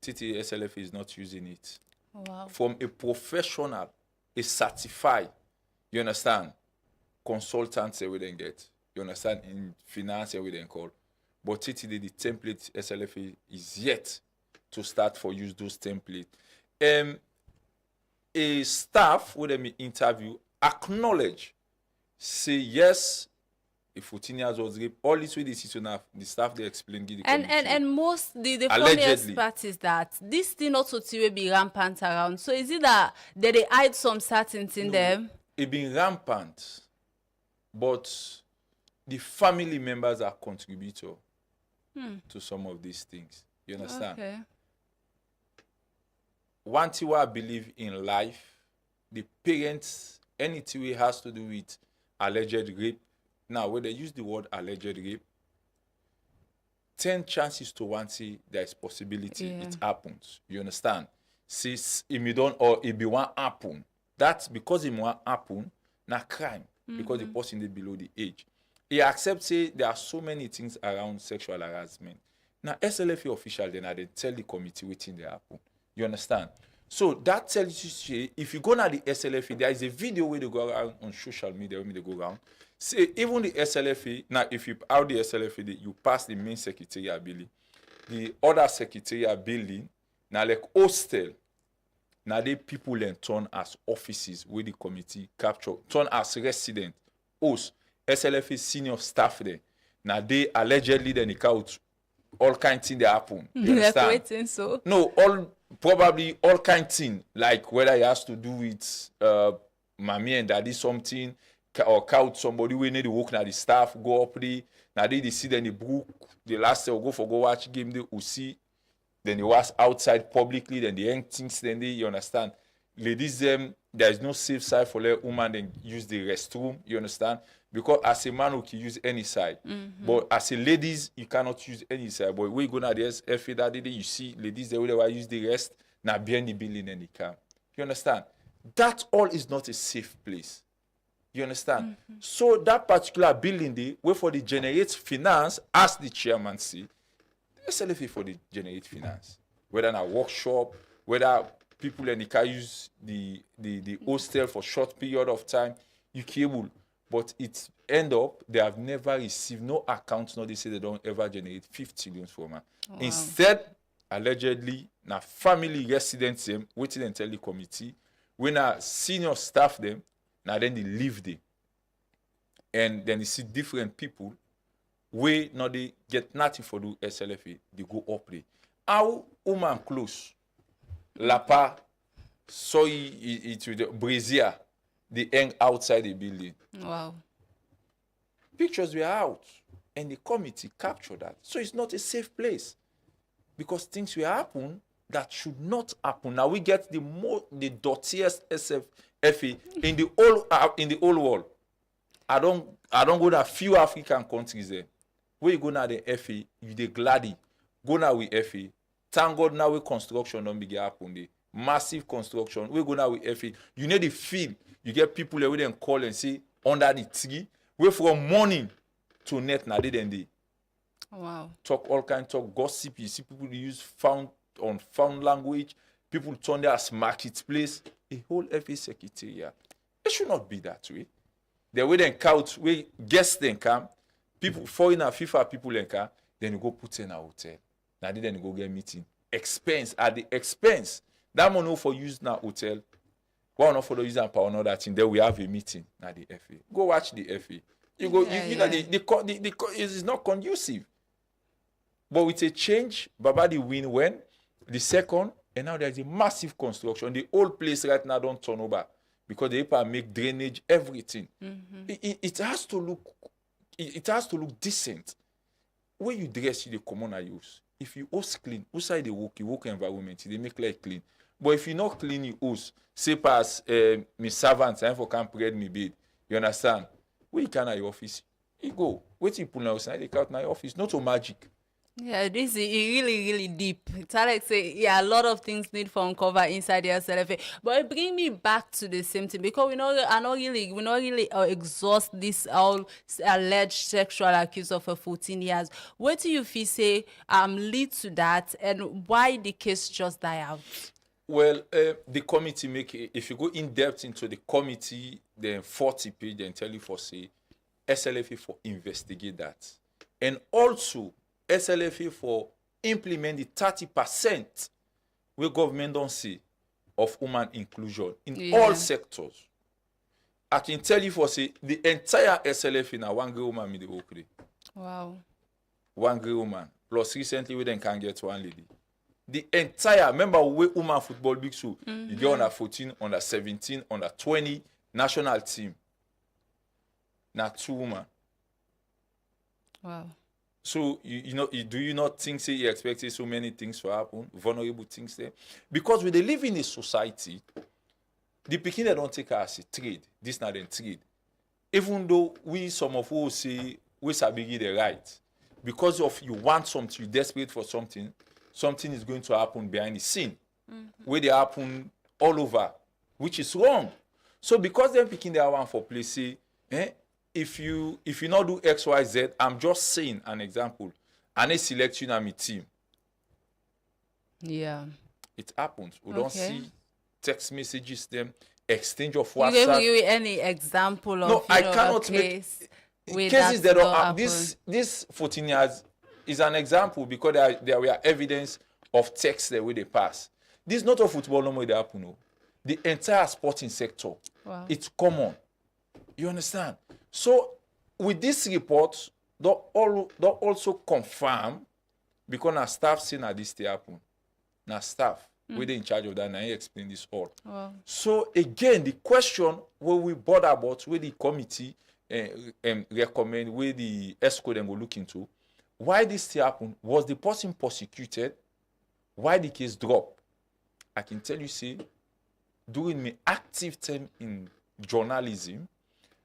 TT SLFA is not using it. Wow. From a professional, a certified, you understand, consultants we then get. You understand, in finance we then call. But TT the template SLFA is yet to start for use those templates. A staff with them interview acknowledge, say yes, a 14 years old rape, all this way this is enough. The staff they explain the and most the funniest part is that this thing also will be rampant around. So is it that they hide some certain thing in them? It been rampant, but the family members are contributor to some of these things. You understand? Okay. One thing I believe in life, the parents, anything it has to do with alleged rape. Now, when they use the word alleged rape, 10 chances to 1 say there is possibility it happens. You understand? Since if you don't or if it won't happen, that's because it won't happen. na crime because the person dey below the age. He accept say there are so many things around sexual harassment. Now SLFA official then they tell the committee wetin dey happen. You understand? So that tells you say if you go na the SLFA, there is a video where they go around on social media when they go around. Say even the SLFA, now if you out the SLFA, you pass the main secretariat building. The other secretariat building, now like hostel, now they people then turn as offices where the committee capture, turn as resident, host, SLFA senior staff there. Now they allegedly then out all kind of things that happen. You understand? Waiting, so. No, probably all kind of things, like whether it has to do with mommy and daddy something, or count somebody we need to work now the staff go up there. Now they see then the book, the last day go watch game, they will see, then they was outside publicly, then the young things, then they, you understand. Ladies, there is no safe side for let woman then use the restroom, you understand? Because as a man, you can use any side. But as a ladies, you cannot use any side. But when you go now the SFA that day, you see ladies, they will use the rest, now behind the building and the camp. You understand? That all is not a safe place. You understand? So that particular building, they wait for the generate finance, as the chairman say, SLFA for the generate finance. Whether in a workshop, whether people in the car use the hostel for short period of time, you cable. But it end up, they have never received no accounts, no, they say they don't ever generate 50 million from her. Wow. Instead, allegedly, na family residents them, waiting and tell the committee, when a senior staff them, now then they leave there. And then you see different people, where now they get nothing for the SLFA, they go up there. How woman close, Lapa, so it with the brazier, they hang outside the building. Wow. Pictures were out, and the committee captured that. So it's not a safe place, because things will happen that should not happen. Now we get the dirtiest SFA in the whole world. I don't go to a few African countries there. Where you go now the FA, you the gladdy. Go now with FA. Thank God now with construction don't begin happen there. Massive construction. We go now with FA. You need the feel. You get people there with them call and say under the tree. Wait from morning to night now they then they. Wow. Talk all kind talk gossip. You see people use found language. People turn there as marketplace. A whole FA secretariat. It should not be that way. The way then couch, where guests then come, people foreign and FIFA people then come, then you go put in a hotel. Now then you go get meeting. Expense at the expense. That money for use now hotel. One of for the use and power another thing. Then we have a meeting now the FA. Go watch the FA. You go. You know the is not conducive. But with a change, Babadi win when the second, and now there's a massive construction. The whole place right now don't turn over because they make drainage everything. It has to look. It has to look decent. When you dress, you the common use. If you host clean, outside the work environment, they make like clean. But if you not clean your house, say pass me servant, time for camp read me bed. You understand? Where you can at your office, you go. Wait till you pull out, they count my office. Not so magic. Yeah, this is really deep. It's like say, yeah, a lot of things need to uncover inside the SLFA. But it bring me back to the same thing because we not really exhaust this all alleged sexual accuse of 14 years. What do you feel say lead to that, and why the case just die out? Well, the committee if you go in depth into the committee, then 40 page, then tell you for say SLFA for investigate that, and also SLFA for implement the 30% where government don't see of woman inclusion in all sectors. I can tell you for say the entire SLFA now one girl woman made the work day. Wow. One girl woman. Plus recently we then can get one lady. The entire, remember we woman football big show. You get under 14, under 17, under 20 national team. Now 2 women. Wow. So do you not think say you expected so many things to happen, vulnerable things there? Because we live in a society, the pikin they don't take her as a trade. This not a trade. Even though some of us say we sabi the right, because of you want something, you desperate for something is going to happen behind the scene, where they happen all over, which is wrong. So because them picking their one for play, say, if you not do X, Y, Z, I'm just saying an example, and they select you in my team. Yeah. It happens. We don't Okay. see text messages, them exchange of You WhatsApp. gave me any example of No, I cannot a make case where cases that's that don't not happen. This 14 years is an example because there were evidence of text the way they pass. This is not a football no more they happen. No. The entire sporting sector, Wow. it's common. You understand? So with this report, they also confirm because now staff saying that this thing happen. Now staff, we they in charge of that, now he explain this all. Wow. So again, the question where we bother about, where the committee recommend, where the ESCO then go look into, why this thing happen? Was the person prosecuted? Why the case drop? I can tell you, say, during my active time in journalism,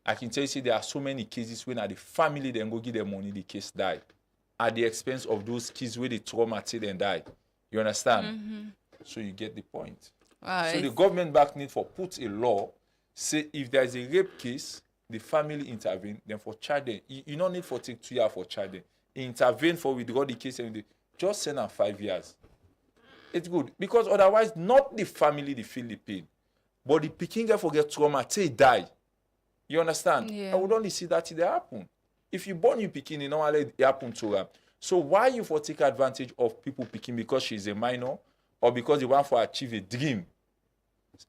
I can tell you, say, there are so many cases when the family then go give them money, the case die. At the expense of those kids where they traumatized and die. You understand? Mm-hmm. So you get the point. Wow, So the it's- government back need for put a law, say if there is a rape case, the family intervene, then for child, you don't need for take 2 years for child. Intervene for withdraw the case and just send them 5 years. It's good because otherwise, not the family they feel the pain, but the picking girl forget trauma till die. You understand? Yeah. I would only see that it happen. If you born you picking, you know what it happen to her. So why you for take advantage of people picking because she's a minor or because you want to achieve a dream?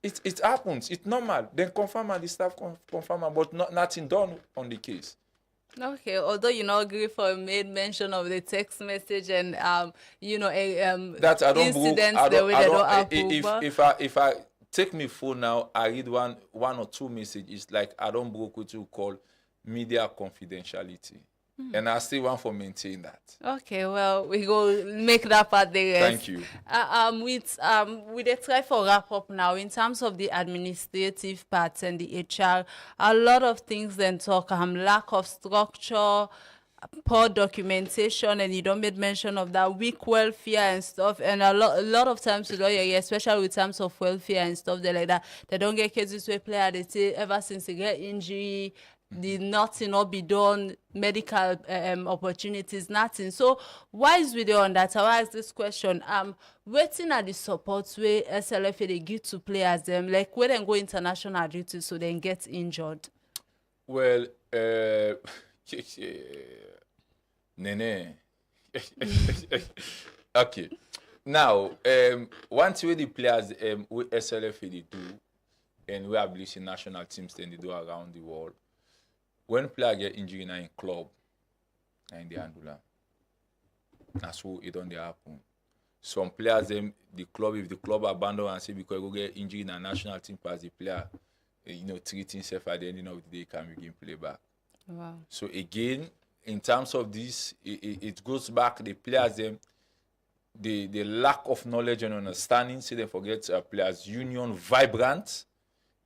It happens. It's normal. Then confirm and the staff confirm, but nothing done on the case. Okay, although you not agree for made mention of the text message and That I don't incidents the way they don't happen. but- if I take my phone now, I read one or two messages like I don't broke what you call media confidentiality, and I still want to maintain that. Okay, well, we go make that part the rest. Thank you. With the try for wrap up now in terms of the administrative parts and the HR, a lot of things then talk lack of structure, poor documentation, and you don't make mention of that weak welfare and stuff. And a lot of times you know, especially with terms of welfare and stuff, they like that. They don't get cases where player they say ever since they get injury. The nothing not be done, medical opportunities, nothing. So why is we there on that? I ask this question. Waiting at the support where SLFA they give to players them, like where they go international duty so they get injured. Well, Nene. Okay. Now, one thing the players with SLFA they do, and we are releasing national teams then they do around the world. When player get injured in a club, and they handle that. That's what it don't happen. Some players, them if the club abandon and say because go get injured in a national team as the player, treat himself at the end of the day can begin play back. Wow. So again, in terms of this, it goes back the players them. The lack of knowledge and understanding, say they forget players union vibrant,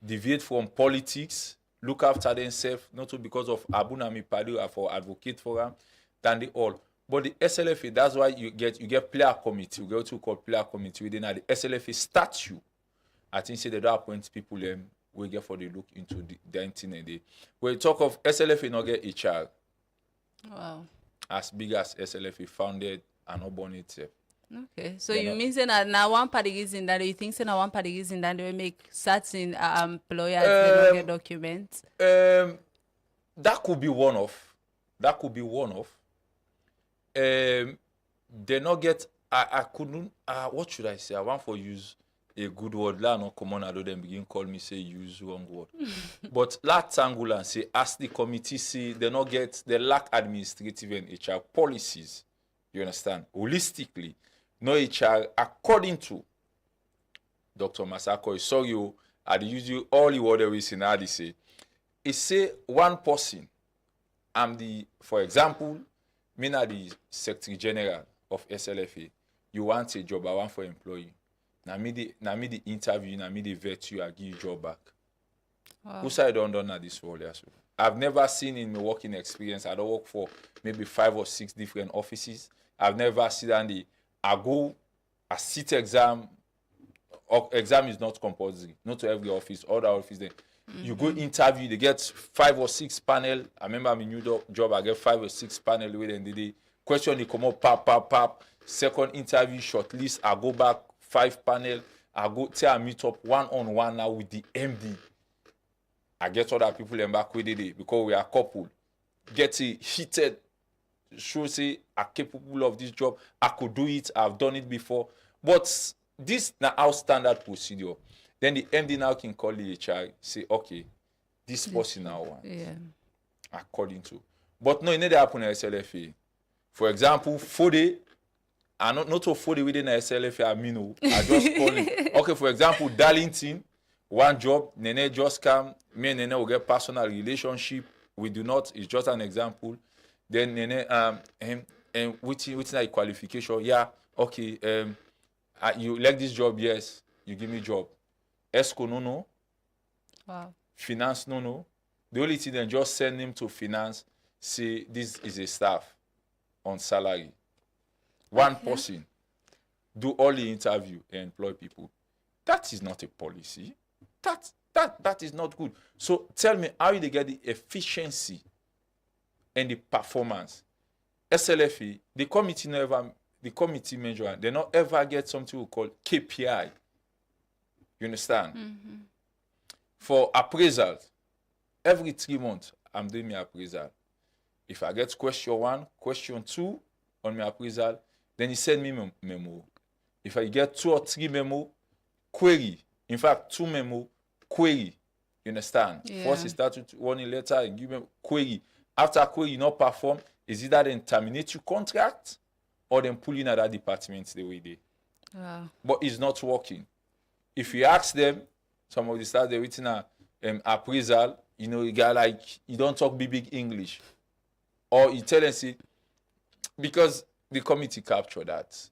deviate from politics. Look after themselves, not only because of Abunami Padu for advocate for them, than they all. But the SLFA, that's why you get player committee. You get what we call player committee within the SLFA statute. I think say they don't appoint people we get for the look into the thing. When you talk of SLFA, not get HR. Wow. As big as SLFA founded and not born itself. Okay, so you mean say now one party is in that you think say now one party is in that they will make certain employers they don't get documents? That could be one of. They not get. I couldn't. What should I say? I want for use a good word. La no common. I do them begin call me say use wrong word. But that angle and say as the committee see they not get. They lack administrative and HR policies. You understand? Holistically. No HR, according to Dr. Masako, sorry, I use you all the word we see now. They say, it say one person. For example, me na the Secretary General of SLFA. You want a job, I want for employee. Now me the interview, now me the vet you, I give you job back. Wow. Who side don't know this world? Yes. I've never seen in my working experience. I don't work for maybe 5 or 6 different offices. I've never seen I go a sit exam. Exam is not compulsory. Not to every office. Other office then You go interview, they get 5 or 6 panel. I remember I'm in new job, I get 5 or 6 panel with them. The question, they come up, pap. Second interview, shortlist, I go back, 5 panel. I go tell I meet up one-on-one now with the MD. I get other people in back with it because we are couple. Get it heated, show say I'm capable of this job. I could do it, I've done it before. But this now our standard procedure. Then the MD now can call the HR, say, okay, this person now wants. Yeah. According to. But no, it never happen in SLFA. For example, Fode, I not to Fode within SLFA, I mean, I just call it. Okay, for example, Darlington, one job, Nene just come, me and Nene will get personal relationship. We do not, it's just an example. Then Nene, and which qualification? Yeah, okay, you like this job? Yes, you give me job. ESCO, no. Wow. Finance, no. The only thing then just send him to finance, say this is a staff on salary. One person do all the interview and employ people. That is not a policy. That is not good. So tell me how you get the efficiency and the performance. SLFA, the committee measure, they not ever get something we call KPI. You understand? Mm-hmm. For appraisal, every 3 months, I'm doing my appraisal. If I get question 1, question 2 on my appraisal, then he send me memo. If I get 2 or 3 memo, query. In fact, 2 memo, query. You understand? Yeah. First, he start with 1 letter and give me query. After query, you not perform, is either then terminate your contract or then pull in at that department the way they. Wow. But it's not working. If you ask them, some of the staff they're written appraisal, you know, you got like, you don't talk big English. Or you tell them, see, because the committee capture that.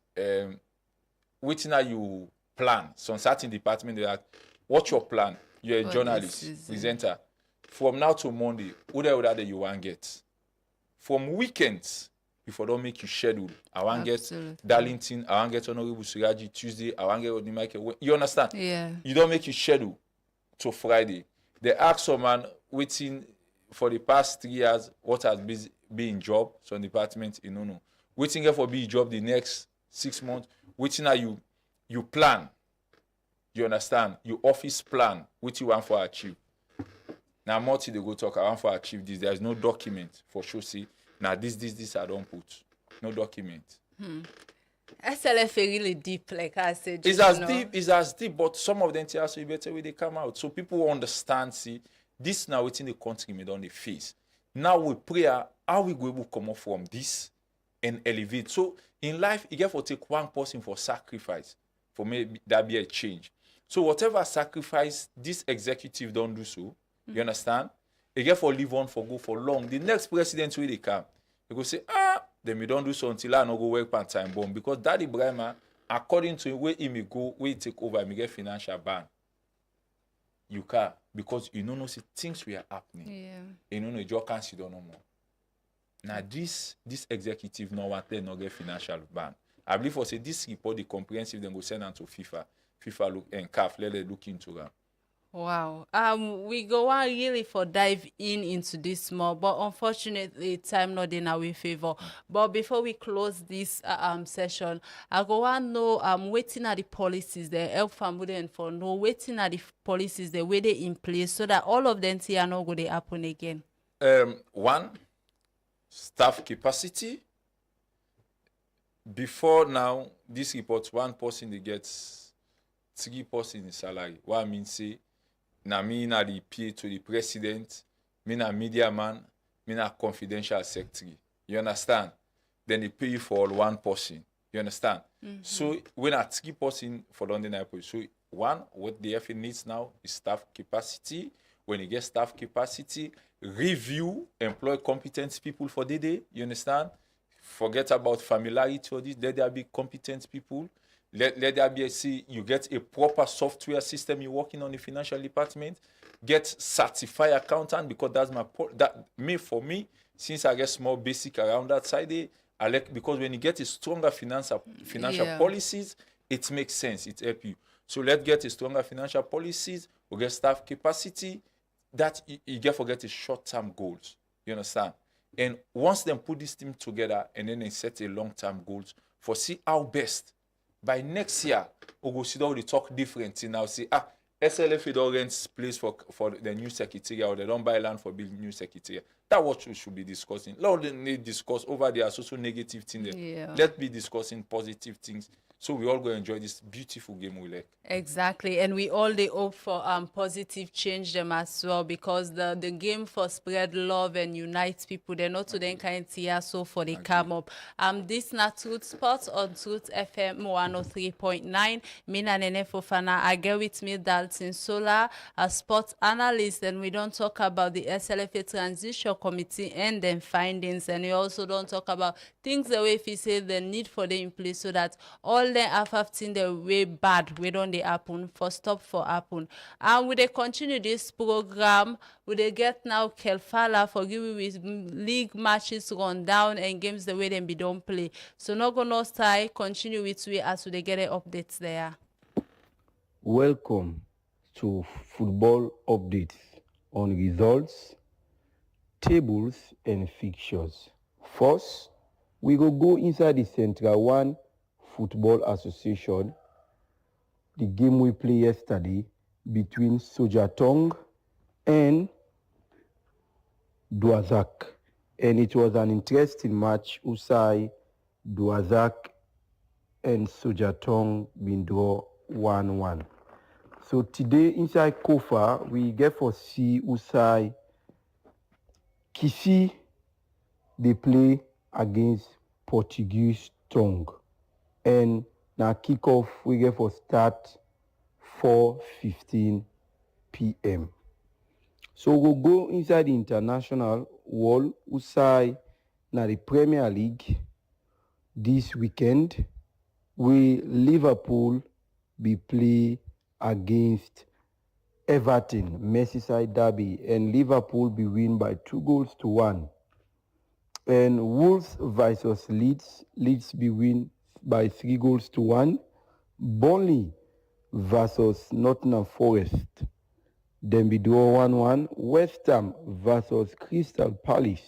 Waiting that you plan, some certain department, they ask, what's your plan? You're a journalist, presenter. From now to Monday, whatever that you want to get. From weekends, if I don't make you schedule, I want to get Darlington, I want to get Honorable Suraji Tuesday, I want to get Odimake. You understand? Yeah. You don't make you schedule to Friday. They ask someone waiting for the past 3 years what has been in job, some department, you know. Waiting for be job the next 6 months. Waiting that you plan. You understand? You office plan what you want for achieve. Now more till they go talk, I want for achieve this. There is no document for sure. See, now this I don't put. No document. SLFA really deep, like I said. It's as deep, but some of them tell us so better way they come out. So people understand, see, this now within the country made on the face. Now we pray how we go able to come up from this and elevate. So in life, you get to take one person for sacrifice. For maybe that be a change. So whatever sacrifice this executive don't do so, you understand? You get for live on for go for long. The next president will they come, they go say, then we don't do so until I no go work part time bomb. Because Daddy Brahma, according to where he may go, where he take over, he get financial ban. You can because you know see things we are happening. Yeah. You know you can't see no more. Now this executive no want to not get financial ban. I believe for say this report the comprehensive then go send on to FIFA. FIFA look and CAF let them look into that. Wow. We go on really for dive into this more, but unfortunately time not in our favor. But before we close this session, I go on know waiting at the policies there, help family and for no waiting at the policies the way they in place so that all of them see are not going to happen again. One, staff capacity. Before now, this report, one person they gets 3 person in salary. What I mean say, na me na the PA to the president, me na media man, me na confidential secretary. You understand? Then they pay you for all 1 person. You understand? Mm-hmm. So when at 3 person for London Airport, so one, what the FA needs now is staff capacity. When you get staff capacity, review, employ competent people for the day. You understand? Forget about familiarity or this. Let there be competent people. Let there be you get a proper software system you're working on the financial department. Get certified accountant because that's for me, since I get small basic around that side, I like because when you get a stronger financial policies, it makes sense. It helps you. So let's get a stronger financial policies. We get staff capacity, that you get forget is short-term goals. You understand? And once them put this team together and then they set a long-term goals for see how best by next year we go sit down we talk different thing now. See SLFA don't rent place for the new secretariat or they don't buy land for building new secretariat. That's what we should be discussing. Let us discuss over there social negative things. Yeah. Let's be discussing positive things. So we all go enjoy this beautiful game we like. Exactly, and we all they hope for positive change them as well, because the game for spread love and unite people. They're not to then kind of so for they come up. This na Truth Spot on Truth FM 103.9. Mina Nene Fofana. I get with me Dalton Sola, a sports analyst, and we don't talk about the SLFA Transition Committee and then findings, and we also don't talk about things the way if you say the need for them in place so that all the have seen the way bad we don't they happen for stop for happen. And we they continue this program, we they get now Kelfala for giving with league matches run down and games the way them be don't play. So not gonna stay, continue with we as we they get the updates there. Welcome to football updates on results, tables and fixtures. First, we go inside the Central One Football Association, the game we played yesterday between Sojatong and Duazak. And it was an interesting match. Usai, Duazak and Sojatong been draw 1-1. So today inside Kofa, we get for see Usai Kisi, they play against Portuguese Tongue. And now kickoff we get for start 4:15 p.m. So we'll go inside the international wall usai na the Premier League this weekend. We Liverpool be play against Everton, Merseyside derby, and Liverpool be win by 2-1. And Wolves versus Leeds, Leeds be win by 3-1. Burnley versus Nottingham Forest, then be draw 1-1. West Ham versus Crystal Palace,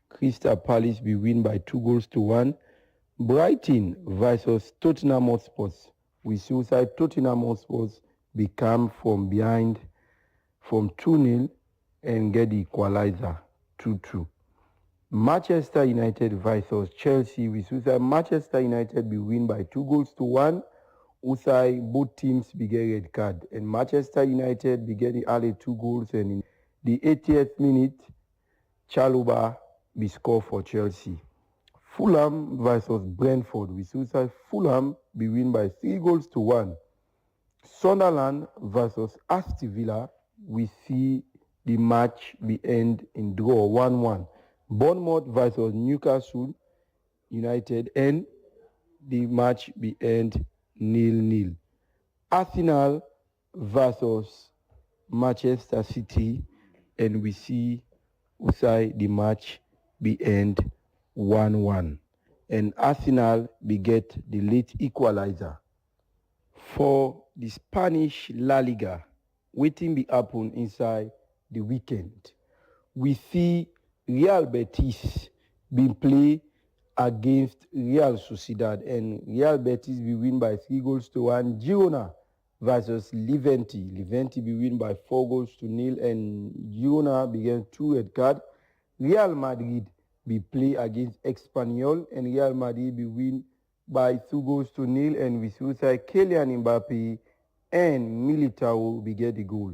Crystal Palace be win by 2-1. Brighton versus Tottenham Hotspur, we suicide Tottenham Hotspur become from behind from 2-0 and get the equalizer 2-2. Manchester United versus Chelsea, we suicide Manchester United be win by 2-1. Usai both teams be get red card, and Manchester United be getting early 2 goals, and in the 80th minute, Chaluba be score for Chelsea. Fulham versus Brentford, we suicide Fulham be win by 3-1. Sunderland versus Aston Villa, we see the match be end in draw 1-1. Bournemouth versus Newcastle United, and the match be end 0-0. Arsenal versus Manchester City, and we see Usai the match be end 1-1. And Arsenal be get the late equalizer. For the Spanish La Liga, waiting be happen inside the weekend. We see Real Betis being play against Real Sociedad, and Real Betis be win by 3-1. Girona versus Levante, Levante be win by 4-0, and Girona began 2 red card. Real Madrid be play against Espanyol, and Real Madrid be win by 2-0, and we suicide Kylian Mbappe and Militao be get the goal.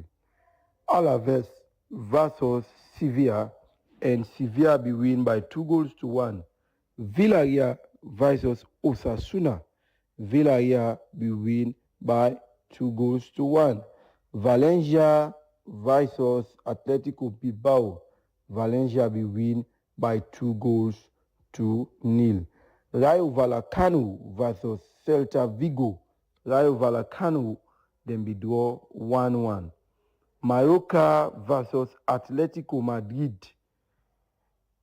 Alaves versus Sevilla, and Sevilla be win by 2-1. Villarreal versus Osasuna, Villarreal be win by 2-1. Valencia versus Atletico Bilbao, Valencia be win by 2-0. Rayo Vallecano versus Celta Vigo, Rayo Vallecano then be draw 1-1. Mallorca versus Atletico Madrid,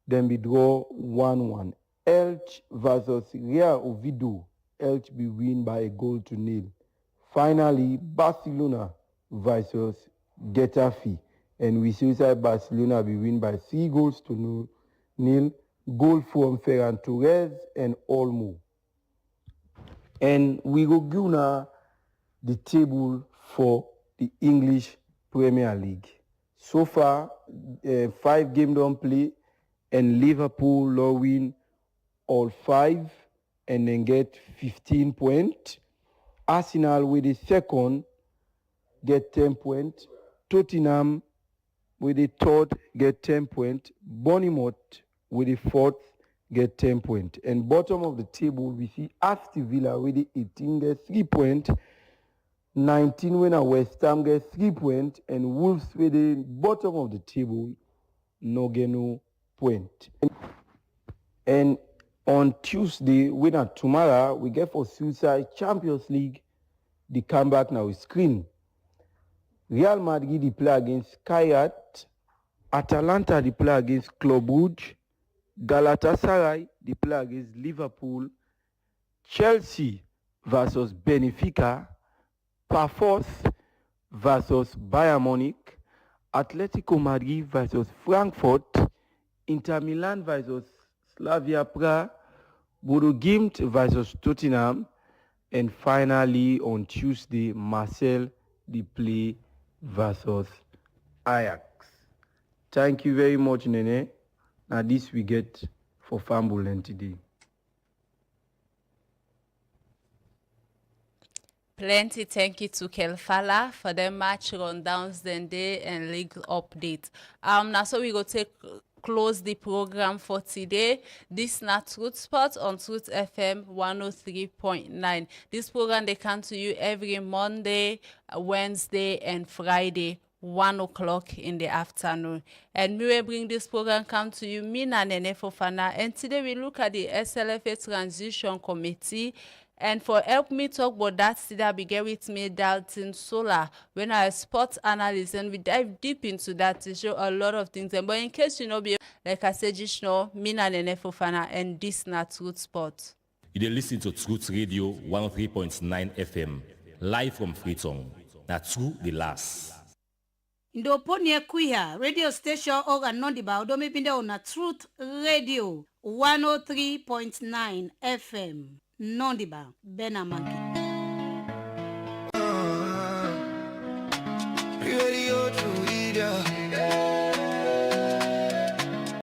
then be draw 1-1. Elche versus Real Oviedo, Elche be win by 1-0. Finally, Barcelona versus Getafe, and we see inside Barcelona be win by 3-0. Goal from Ferran Torres and Olmo. And we go give now the table for the English Premier League. So far, 5 games don't play, and Liverpool law win all 5 and then get 15 points. Arsenal with the second get 10 points. Tottenham with the third get 10 points. Bournemouth with the fourth get 10 points. And bottom of the table, we see Aston Villa with the 18 get 3 points. 19 winner West Ham get 3 points. And Wolves with the bottom of the table, no get no point. And on Tuesday, winner tomorrow, we get for Suicide Champions League, the comeback now is screen. Real Madrid, they play against Kayat. Atalanta, they play against Club Brugge. Galatasaray, they play against Liverpool. Chelsea versus Benfica. Pafos versus Bayern Munich. Atletico Madrid versus Frankfurt. Inter Milan versus Slavia Prague. Bodo Glimt versus Tottenham. And finally, on Tuesday, Marseille, they play versus Ajax. Thank you very much, Nene. Now this we get for Fambulen today. Plenty thank you to Kelfala for the match rundowns then day and league update. Now so we go take close the program for today. This not Truth Spot on Truth FM 103.9. This program they come to you every Monday, Wednesday, and Friday. 1 o'clock in the afternoon. And we will bring this program come to you, Mina Nene Fofana. And today we look at the SLFA Transition Committee. And for help me talk about that, today I'll be with me, Dalton Sola, when I sports analyst, and we dive deep into that to show a lot of things. But in case you know, like I said, just know, Mina Nene Fofana, and this not Truth Spot. You dey listen to Truth Radio 103.9 FM, live from Freetown. That's true, the last. Ndo poni kuya radio station oga nondiba odome pinde ona Truth Radio 103.9 FM nondiba Benamangi.